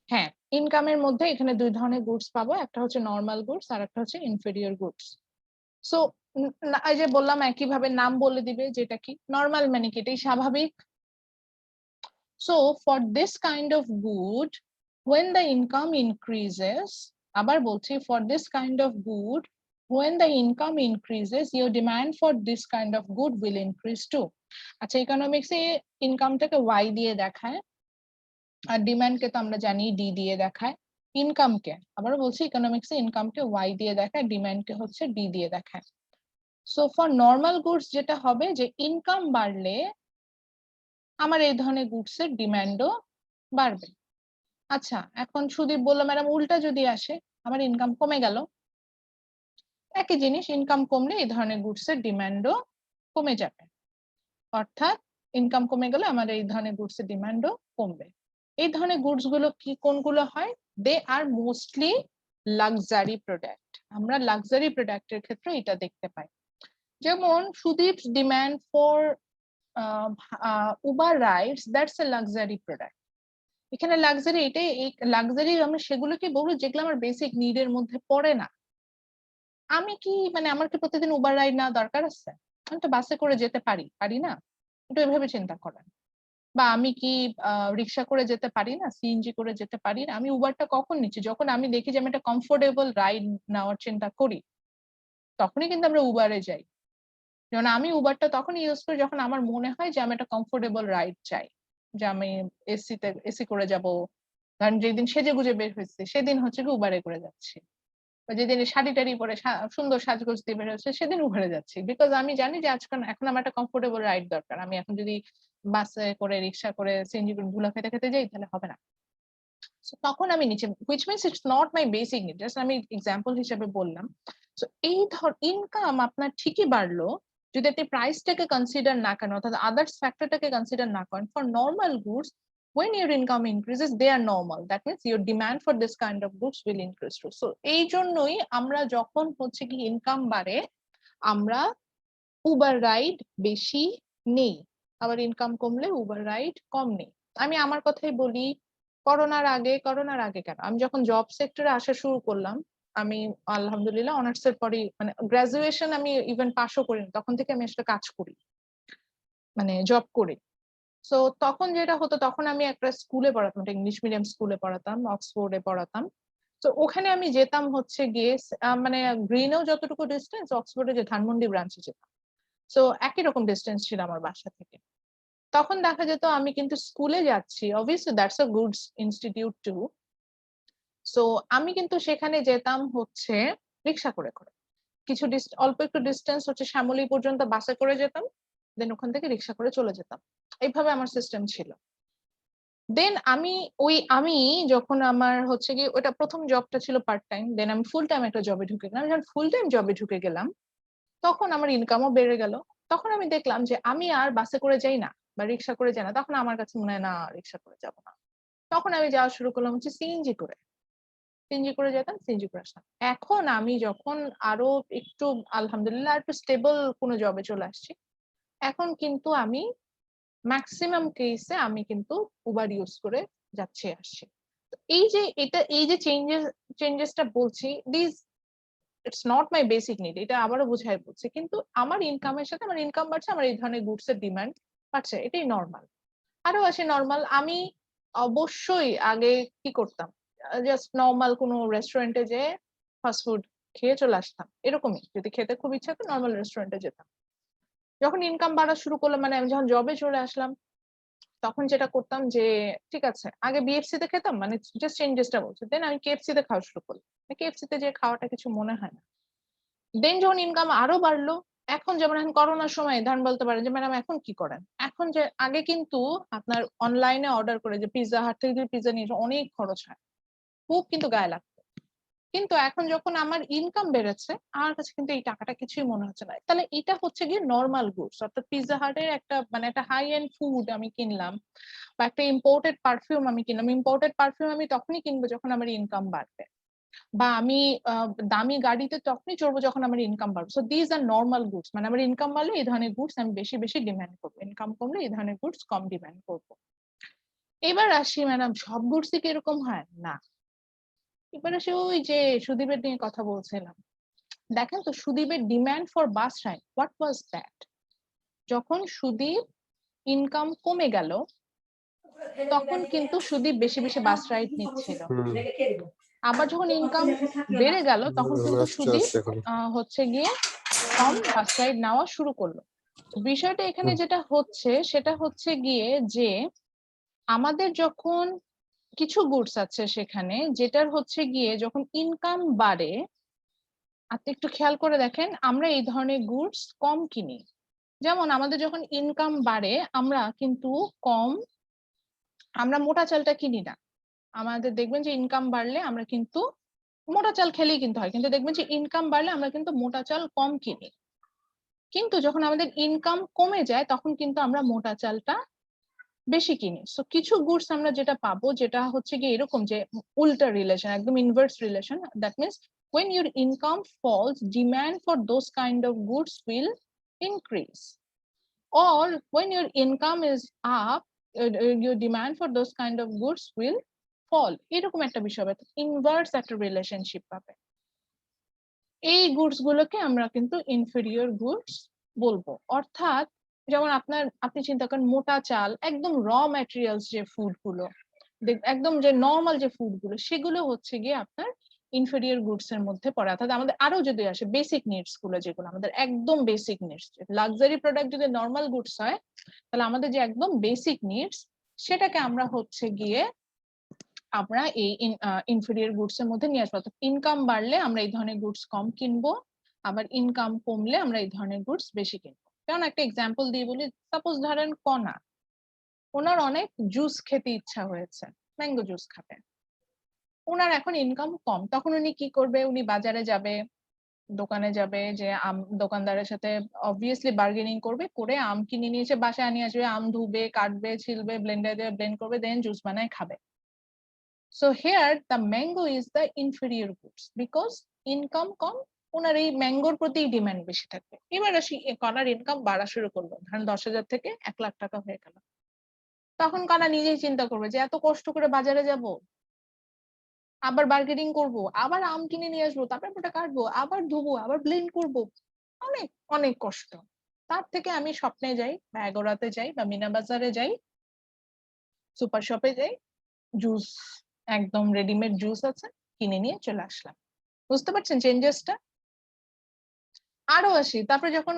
হ্যাঁ, ইনকামের মধ্যে এখানে দুই ধরনের গুডস পাবো, একটা হচ্ছে নর্মাল গুডস আর একটা হচ্ছে ইনফেরিয়র গুডস। সো এই যে বললাম, একইভাবে নাম বলে দিবে যেটা কি নর্মাল, মানে কি এটাই স্বাভাবিক। So for this kind of good, when the income increases, আবার বলছি, for this kind of good, when the income increases, your demand for this kind of good will increase too. আচ্ছা, ইকোনমিক্সে ইনকামটাকে y দিয়ে দেখায়, আর ডিমান্ডকে তো আমরা জানি ডি দিয়ে দেখায়। ইনকামকে আবারও বলছি, ইকোনমিক্সে ইনকামকে y দিয়ে দেখায়, ডিমান্ডকে হচ্ছে ডি দিয়ে দেখায়। সো ফর নর্মাল গুডস যেটা হবে, যে ইনকাম বাড়লে আমার এই ধরনের গুডস এর ডিমান্ডও বাড়বে। আচ্ছা, এখন সুদীপ বললো, ম্যাডাম উল্টা যদি আসে, আমার ইনকাম কমে গেল, একই জিনিস, ইনকাম কমলে এই ধরনের গুডস এর ডিমান্ডও কমে যাবে, অর্থাৎ ইনকাম কমে গেলে আমার এই ধরনের গুডস এর ডিমান্ডও কমবে। এই ধরনের গুডস গুলো কি কোনগুলো হয়? দে আর মোস্টলি লাক্সারি প্রোডাক্ট। আমরা লাক্সারি প্রোডাক্টের ক্ষেত্রে এটা দেখতে পাই। যেমন Sudip demand for Uber rides, that's a luxury product. এখানে লাক্সারি, এটাই এই লাক্সারি আমরা সেগুলোকে বলবো যেগুলো আমার বেসিক নিডের মধ্যে পড়ে না। আমি কি মানে আমার কি প্রতিদিন উবার রাইড নেওয়া দরকার আছে? আমি তো বাসে করে যেতে পারি, পারি না? একটু এভাবে চিন্তা করেন। বা আমি কি রিক্সা করে যেতে পারি না, সিএনজি করে যেতে পারি না? আমি উবারটা কখন নিচ্ছি? যখন আমি দেখি যে আমি একটা কমফোর্টেবল রাইড নেওয়ার চিন্তা করি, তখনই কিন্তু আমরা উবারে যাই। যেমন আমি উবারটা তখনই ইউজ করি যখন আমার মনে হয় যে আমি একটা কমফোর্টেবল রাইড চাই, যে আমি এসি করে যাব। কারণ যেদিন সেজে গুজে বের হয়েছে সেদিন হচ্ছে কি উবারে করে যাচ্ছি, বা যেদিন শাড়ি টাড়ি পরে সুন্দর সাজগোজ দিয়ে বের হচ্ছে সেদিন উবারে যাচ্ছি, বিকজ আমি জানি যে আজকাল এখন আমার একটা কমফোর্টেবল রাইড দরকার। আমি এখন যদি বাসে করে, রিক্সা করে, সিএনজি করে ধুলা খেতে খেতে যাই তাহলে হবে না। তখন আমি নিচে, which means it's not my basic need, just আমি এক্সাম্পল হিসেবে বললাম। সো এই ইনকাম আপনার ঠিকই বাড়লো যদি আপনি প্রাইসটাকে কনসিডার না করেন, অর্থাৎ আদার্স ফ্যাক্টরটাকে কনসিডার না করেন। For normal goods, when your income increases, they are normal. That means your demand for this kind of goods will increase too. So এই জন্যই আমরা যখন হচ্ছে কি ইনকাম বাড়ে, আমরা উবার রাইড বেশি নেই, আবার ইনকাম কমলে উবার রাইড কম নেই। আমি আমার কথাই বলি, করোনার আগে কেন, আমি যখন জব সেক্টরে আসা শুরু করলাম, আমি আলহামদুলিল্লাহ অনার্স এর পরে, মানে গ্রাজুয়েশন আমি ইভেন পাসও করিনি, তখন থেকে আমি আসলে কাজ করি, মানে জব করি। সো তখন যেটা হতো, তখন আমি একটা স্কুলে পড়াতাম, একটা ইংলিশ মিডিয়াম স্কুলে পড়াতাম, অক্সফোর্ডে পড়াতাম। তো ওখানে আমি যেতাম হচ্ছে গিয়ে মানে গ্রিনেও যতটুকু ডিস্টেন্স, অক্সফোর্ডে যে ধানমন্ডি ব্রাঞ্চে যেতাম, সো একই রকম ডিস্টেন্স ছিল আমার বাসা থেকে। তখন দেখা যেত আমি কিন্তু স্কুলে যাচ্ছি, obviously that's a goods institute too. সো আমি কিন্তু সেখানে যেতাম হচ্ছে রিক্সা করে করে, কিছু অল্প একটু ডিস্টেন্স হচ্ছে শ্যামলী পর্যন্ত বাসে করে যেতাম, দেন ওখান থেকে রিক্সা করে চলে যেতাম। এইভাবে আমার সিস্টেম ছিল। দেন আমি যখন আমার হচ্ছে কি, ওটা প্রথম জবটা ছিল পার্ট টাইম, দেন আমি ফুল টাইম একটা জবে ঢুকে গেলাম। যখন ফুল টাইম জবে ঢুকে গেলাম, তখন আমার ইনকামও বেড়ে গেল। তখন আমি দেখলাম যে আমি আর বাসে করে যাই না বা রিক্সা করে যাই না, তখন আমার কাছে মনে হয় না রিক্সা করে যাব না। তখন আমি যাওয়া শুরু করলাম হচ্ছে সিএনজি করে, যেতাম, সিএনজি করে আসতাম। এখন আমি যখন আরো একটু আলহামদুলিল্লাহ একটু স্টেবল কোনো জবে চলে আসছি, এখন কিন্তু আমি ম্যাক্সিমাম কেসে আমি কিন্তু উবার ইউজ করে যাচ্ছি আসছি। এই যে চেঞ্জেসটা বলছি, this it's not my basic need, এটা আবারও বোঝাই বলছি, কিন্তু আমার ইনকামের সাথে আমার ইনকাম বাড়ছে, আমার এই ধরনের গুডস এর ডিমান্ড বাড়ছে, এটাই নর্মাল। আরো আছে নর্মাল, আমি অবশ্যই আগে কি করতাম, জাস্ট নর্মাল কোনো রেস্টুরেন্টে যে ফাস্টফুড খেয়ে চলে আসতাম, এরকমই, যদি খেতে খুব ইচ্ছা হতো নর্মাল রেস্টুরেন্টে যেতাম। যখন ইনকাম বাড়া শুরু করলাম, মানে আমি যখন জবে চলে আসলাম, তখন যেটা করতাম যে ঠিক আছে, আগে বিএফসি তে খেতাম, মানে জাস্ট চেঞ্জেসটা বলছি, দেন আমি কেএফসি তে খাওয়া শুরু করলাম। কেএফসি তে যে খাওয়াটা কিছু মনে হয় না। দেন যখন ইনকাম আরো বাড়লো, এখন যেমন এখন করোনার সময় ধান বলতে পারেন যে ম্যাডাম এখন কি করেন, এখন যে আগে কিন্তু আপনার অনলাইনে অর্ডার করে যে পিৎজা হাট থেকে যদি পিৎজা নিয়ে অনেক খরচ হয়, খুব কিন্তু গায়ে লাগতো। কিন্তু এখন যখন আমার ইনকাম বেড়েছে, আমার কাছে কিন্তু এই টাকাটা কিছুই মনে হচ্ছে না। তাহলে এটা হচ্ছে গিয়ে নর্মাল গুডস, অর্থাৎ পিৎজা হাটের একটা মানে একটা হাই এন্ড ফুড আমি কিনলাম, বা একটা ইম্পোর্টেড পারফিউম আমি কিনলাম। ইম্পোর্টেড পারফিউম আমি তখনই কিনবো যখন আমার ইনকাম বাড়বে, বা আমি দামি গাড়িতে তখনই চড়বো যখন আমার ইনকাম বাড়বে। So these are normal goods, মানে আমার ইনকাম বাড়লে এই ধরনের গুডস আমি বেশি বেশি ডিমান্ড করবো, ইনকাম কমলে এই ধরনের গুডস কম ডিমান্ড করবো। এবার আসি ম্যাডাম সব গুডসই কি এরকম হয় না? এবার আসি ওই যে সুদীপের নিয়ে কথা বলছিলাম, দেখেন তো সুদীপের demand for bus ride, what was that? যখন সুদীপ ইনকাম কমে গেল, তখন কিন্তু সুদীপ বেশি বেশি বাস রাইড নিচ্ছিল। আবার যখন ইনকাম বেড়ে গেল, তখন কিন্তু সুদীপ হচ্ছে গিয়ে কম বাস রাইড নেওয়া শুরু করলো। বিষয়টা এখানে যেটা হচ্ছে সেটা হচ্ছে গিয়ে যে আমাদের যখন কিছু গুডস আছে সেখানে, যেটার হচ্ছে গিয়ে যখন ইনকাম বাড়ে, আপনি একটু খেয়াল করে দেখেন আমরা এই ধরনের গুডস কম কিনি। যেমন আমাদের যখন ইনকাম বাড়ে, আমরা কিন্তু আমরা মোটা চালটা কিনি না। আমাদের দেখবেন যে ইনকাম বাড়লে আমরা কিন্তু মোটা চাল খেলেই কিন্তু হয়, কিন্তু দেখবেন যে ইনকাম বাড়লে আমরা কিন্তু মোটা চাল কম কিনি, কিন্তু যখন আমাদের ইনকাম কমে যায় তখন কিন্তু আমরা মোটা চালটা বেশি কিনি। সো কিছু গুডস আমরা যেটা পাবো যেটা হচ্ছে গিয়ে এরকম যে উল্টা রিলেশন, একদম inverse relation, that means when your income falls, demand for those kind of goods will increase, or when your income is up, your demand for those kind of goods will fall. এরকম একটা বিষয় হবে, inverse একটা relationship পাবে। এই goods গুলোকে আমরা কিন্তু ইনফেরিয়র গুডস বলবো। অর্থাৎ যেমন আপনি চিন্তা করেন মোটা চাল, একদম র ম্যাটেরিয়ালস যে ফুড গুলো, একদম যে নর্মাল যে ফুড গুলো, সেগুলো হচ্ছে গিয়ে আপনার ইনফেরিয়র গুডস এর মধ্যে পড়ে। অর্থাৎ আমাদের আরো যদি আসে বেসিক নিডস গুলো, যেগুলো আমাদের একদম বেসিক নিডস, লাক্সারি প্রোডাক্ট যদি নর্মাল গুডস হয়, তাহলে আমাদের যে একদম বেসিক নিডস, সেটাকে আমরা হচ্ছে গিয়ে আমরা এই ইনফেরিয়র গুডস এর মধ্যে নিয়ে আসবো। ইনকাম বাড়লে আমরা এই ধরনের গুডস কম কিনবো, আবার ইনকাম কমলে আমরা এই ধরনের গুডস বেশি কিনবো। যেমন একটা এক্সাম্পল দিয়ে বলি, সাপোজ ধরেন কণা, ওনার অনেক জুস খেতে ইচ্ছা হয়েছে, ম্যাঙ্গো জুস খাবে, ওনার এখন ইনকাম কম, তখন উনি কি করবে? উনি বাজারে যাবে, দোকানে যাবে, যে দোকানদারের সাথে অবভিয়াসলি বার্গেনিং করবে, করে আম কিনে নিয়ে এসে বাসায় নিয়ে আসবে, আম ধুবে, কাটবে, ছিলবে, ব্লেন্ডারে দিয়ে ব্লেন্ড করবে, দেন জুস বানায় খাবে। So here the mango is the inferior goods because income কম, ওনার এই ম্যাঙ্গোর প্রতি ডিমান্ড বেশি থাকবে। এবার আসি কণার ইনকাম বাড়া শুরু করলো, ধরেন 10,000 থেকে 1,00,000 টাকা হয়ে গেল, তখন কণা নিজেই চিন্তা করবে যে এত কষ্ট করে বাজারে যাব, আবার বার্গেনিং করব, আবার আম কিনে নিয়ে আসবো, তারপর ওটা কাটবো, আবার ধুবো, আবার ব্লেন্ড করব, অনেক অনেক কষ্ট। তার থেকে আমি স্বপ্নে যাই বা এগোরাতে যাই বা মিনা বাজারে যাই, সুপার শপে যাই, জুস, একদম রেডিমেড জুস আছে, কিনে নিয়ে চলে আসলাম। বুঝতে পারছেন চেঞ্জেসটা? আরো আসি, তারপরে যখন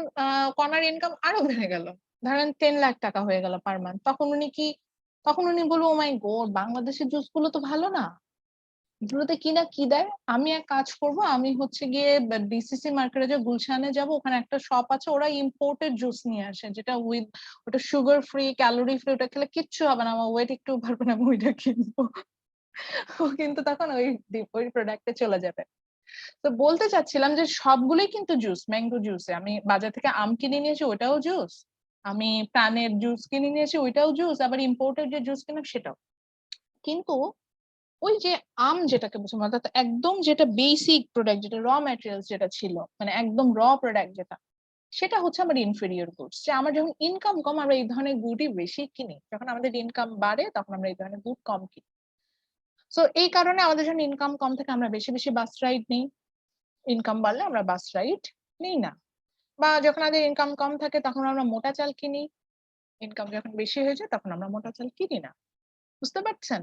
কণার ইনকাম আরো বেড়ে গেল, ধরেন 10,00,000 টাকা হয়ে গেল পার মান্থ, তখন উনি বলবো, ও মাই গড, বাংলাদেশের জুস গুলো তো ভালো না, এগুলোতে কি না কি দেয়, আমি এক কাজ করব, আমি হচ্ছে গিয়ে ডিসিসি মার্কেটে যে গুলশানে যাব, ওখানে একটা শপ আছে, ওরা ইম্পোর্টেড জুস নিয়ে আসে, যেটা ওটা সুগার ফ্রি, ক্যালোরি ফ্রি, ওটা খেলে কিচ্ছু হবে না, আমার ওয়েট একটু বাড়বে না, আমি ওইটা কিনবো। ও কিন্তু তখন ওই প্রোডাক্টে চলে যাবে। তো বলতে চাচ্ছিলাম যে সবগুলোই কিন্তু জুস, ম্যাঙ্গো জুসে আমি বাজার থেকে আম কিনে নিয়েছি, ওটাও জুস, আমি প্রাণের জুস কিনে নিয়েছি, ওইটাও জুস, আবার ইম্পোর্টেড যে জুস কিনা সেটাও। কিন্তু ওই যে আম যেটাকে বলছি, অর্থাৎ একদম যেটা বেসিক প্রোডাক্ট, যেটা র ম্যাটেরিয়ালস যেটা ছিল, মানে একদম র প্রোডাক্ট যেটা, সেটা হচ্ছে আমার ইনফেরিয়র গুডস। যে আমার যখন ইনকাম কম, আমরা এই ধরনের গুডই বেশি কিনি, যখন আমাদের ইনকাম বাড়ে তখন আমরা এই ধরনের গুড কম কিনি। সো এই কারণে আমাদের যখন ইনকাম কম থাকে, আমরা বেশি বেশি বাস রাইড নিই, ইনকাম বাড়লে আমরা বাস রাইড নিই না। বা যখন আমাদের ইনকাম কম থাকে তখন আমরা মোটা চাল কিনি, ইনকাম যখন বেশি হয়ে যায় তখন আমরা মোটা চাল কিনি না। বুঝতে পারছেন?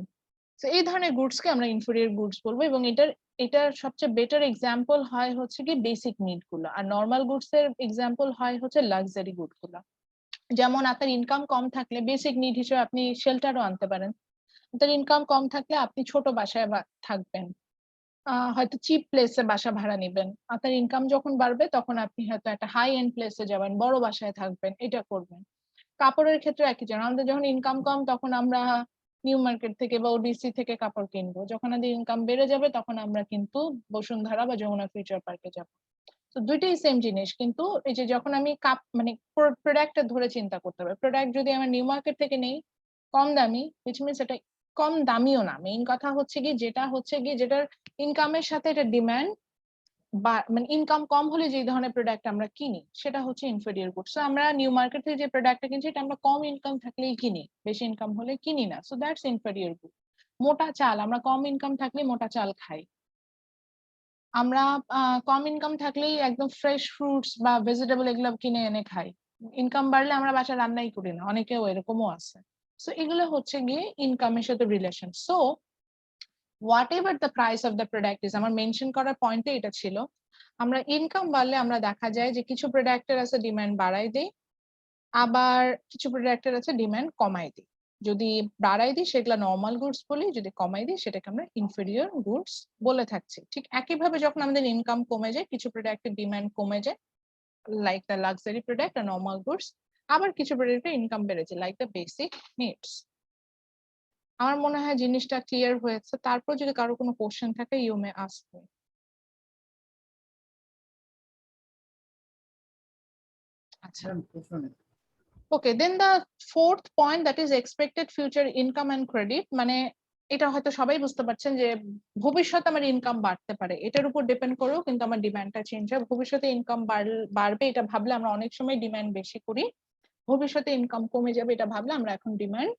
তো এই ধরনের গুডস কে আমরা ইনফেরিয়র গুডস বলবো, এবং এটার সবচেয়ে বেটার এক্সাম্পল হয় হচ্ছে কি বেসিক নিড গুলো, আর নর্মাল গুডস এর এক্সাম্পল হয় হচ্ছে লাক্সারি গুড গুলো। যেমন আপনার ইনকাম কম থাকলে বেসিক নিড হিসেবে আপনি শেল্টারও আনতে পারেন। আপনার ইনকাম কম থাকলে আপনি ছোট বাসায় থাকবেন, হয়তো চিপ প্লেসে বাসা ভাড়া নিবেন। আপনার ইনকাম যখন বাড়বে তখন আপনি হয়তো একটা হাই এন্ড প্লেসে যাবেন, বড় বাসায় থাকবেন, এটা করবেন। কাপড়ের ক্ষেত্রে একই জন্য, আমাদের যখন ইনকাম কম তখন আমরা নিউ মার্কেট থেকে বা ওডিসি থেকে কাপড় কিনবো, যখন আমাদের ইনকাম বেড়ে যাবে তখন আমরা কিন্তু বসুন্ধরা বা যমুনা ফিউচার পার্কে যাব। তো দুইটাই সেম জিনিস, কিন্তু এই যে যখন আমি মানে প্রোডাক্টটা ধরে চিন্তা করতে হবে, প্রোডাক্ট যদি আমরা নিউ মার্কেট থেকে নেই কম দামি, which means এটা কম দামিও না, মেইন কথা হচ্ছে কি যেটার ইনকামের সাথে এটা ডিমান্ড, বা মানে ইনকাম কম হলে যে ধরনের প্রোডাক্ট আমরা কিনি সেটা হচ্ছে ইনফেরিয়র গুড। সো আমরা নিউ মার্কেট থেকে যে প্রোডাক্টটা কিনছি এটা আমরা কম ইনকাম থাকলেই কিনি, বেশি ইনকাম হলে কিনি না। So that's inferior good. মোটা চাল, আমরা কম ইনকাম থাকলে মোটা চাল খাই, আমরা কম ইনকাম থাকলেই একদম ফ্রেশ ফ্রুটস বা ভেজিটেবল এগুলো কিনে এনে খাই, ইনকাম বাড়লে আমরা বাসায় রান্নাই করি না, অনেকেও এরকমও আছে। সো এগুলো হচ্ছে গিয়ে ইনকামের সাথে relation. So what ever the price of the product is, আমার মেনশন করার পয়েন্টে এটা ছিল, আমরা ইনকাম বাড়লে আমরা দেখা যায় যে কিছু প্রোডাক্টের আছে ডিমান্ড বাড়াই দেই, আবার কিছু প্রোডাক্টের আছে ডিমান্ড কমাই দিই। যদি বাড়াই দিই সেগুলো নর্মাল গুডস বলি, যদি কমাই দিই সেটাকে আমরা ইনফেরিয়র গুডস বলে থাকছি। ঠিক একইভাবে যখন আমাদের ইনকাম কমে যায় কিছু প্রোডাক্টের ডিমান্ড কমে যায়, লাইক দ্য লাক্সারি প্রোডাক্ট আর নর্মাল গুডস, আবার কিছু প্রোডাক্টের ইনকাম বেড়ে যায় লাইক দ্য বেসিক নিডস। আমার মনে হয় জিনিসটা ক্লিয়ার হয়েছে। তারপর যদি কারো কোনো কোশ্চেন থাকে ইউ মে আস্ক মি। আচ্ছা ম্যাম প্রশ্ন নেই। Okay, then the fourth point that is expected future income and credit, মানে এটা হয়তো সবাই বুঝতে পারছেন যে ভবিষ্যতে আমার ইনকাম বাড়তে পারে, এটার উপর ডিপেন্ড করেও কিন্তু আমার ডিমান্ডটা চেঞ্জ হয়। ভবিষ্যতে ইনকাম বাড়বে এটা ভাবলে আমরা অনেক সময় ডিমান্ড বেশি করি, ভবিষ্যতে ইনকাম কমে যাবে এটা ভাবলে আমরা এখন ডিমান্ড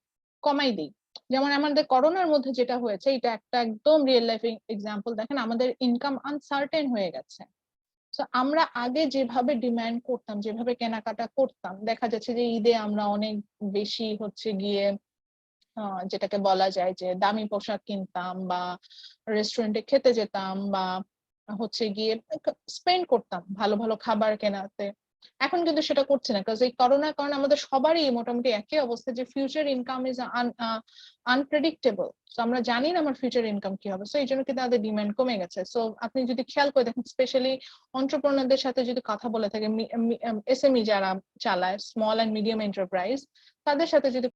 কমাই দিই। যেমন আমাদের করোনার মধ্যে যেটা হয়েছে, এটা একটা একদম রিয়েল লাইফ এক্সাম্পল। দেখেন আমাদের ইনকাম আনসার্টেন হয়ে গেছে। তো আমরা আগে যেভাবে ডিমান্ড করতাম, যেভাবে কেনাকাটা করতাম, দেখা যাচ্ছে যে ঈদে আমরা অনেক বেশি হচ্ছে গিয়ে যেটাকে বলা যায় যে দামি পোশাক কিনতাম বা রেস্টুরেন্টে খেতে যেতাম বা হচ্ছে গিয়ে স্পেন্ড করতাম ভালো ভালো খাবার কেনাতে। এখন কিন্তু সেটা করছে না, কারণ এই করোনার কারণে আমাদের সবারই মোটামুটি একই অবস্থা যে ফিউচার ইনকাম ইজ আনপ্রেডিক্টেবল। তো আমরা জানি না আমার ফিউচার ইনকাম কি হবে, সো এই জন্য কিন্তু তাদের ডিমান্ড কমে গেছে। সো আপনি যদি খেয়াল করে দেখেন, স্পেশালি এন্টারপ্রেনারদের সাথে যদি কথা বলে থাকে, এসএমই যারা চালায়, স্মল অ্যান্ড মিডিয়াম এন্টারপ্রাইজ, তাদের সাথে যদি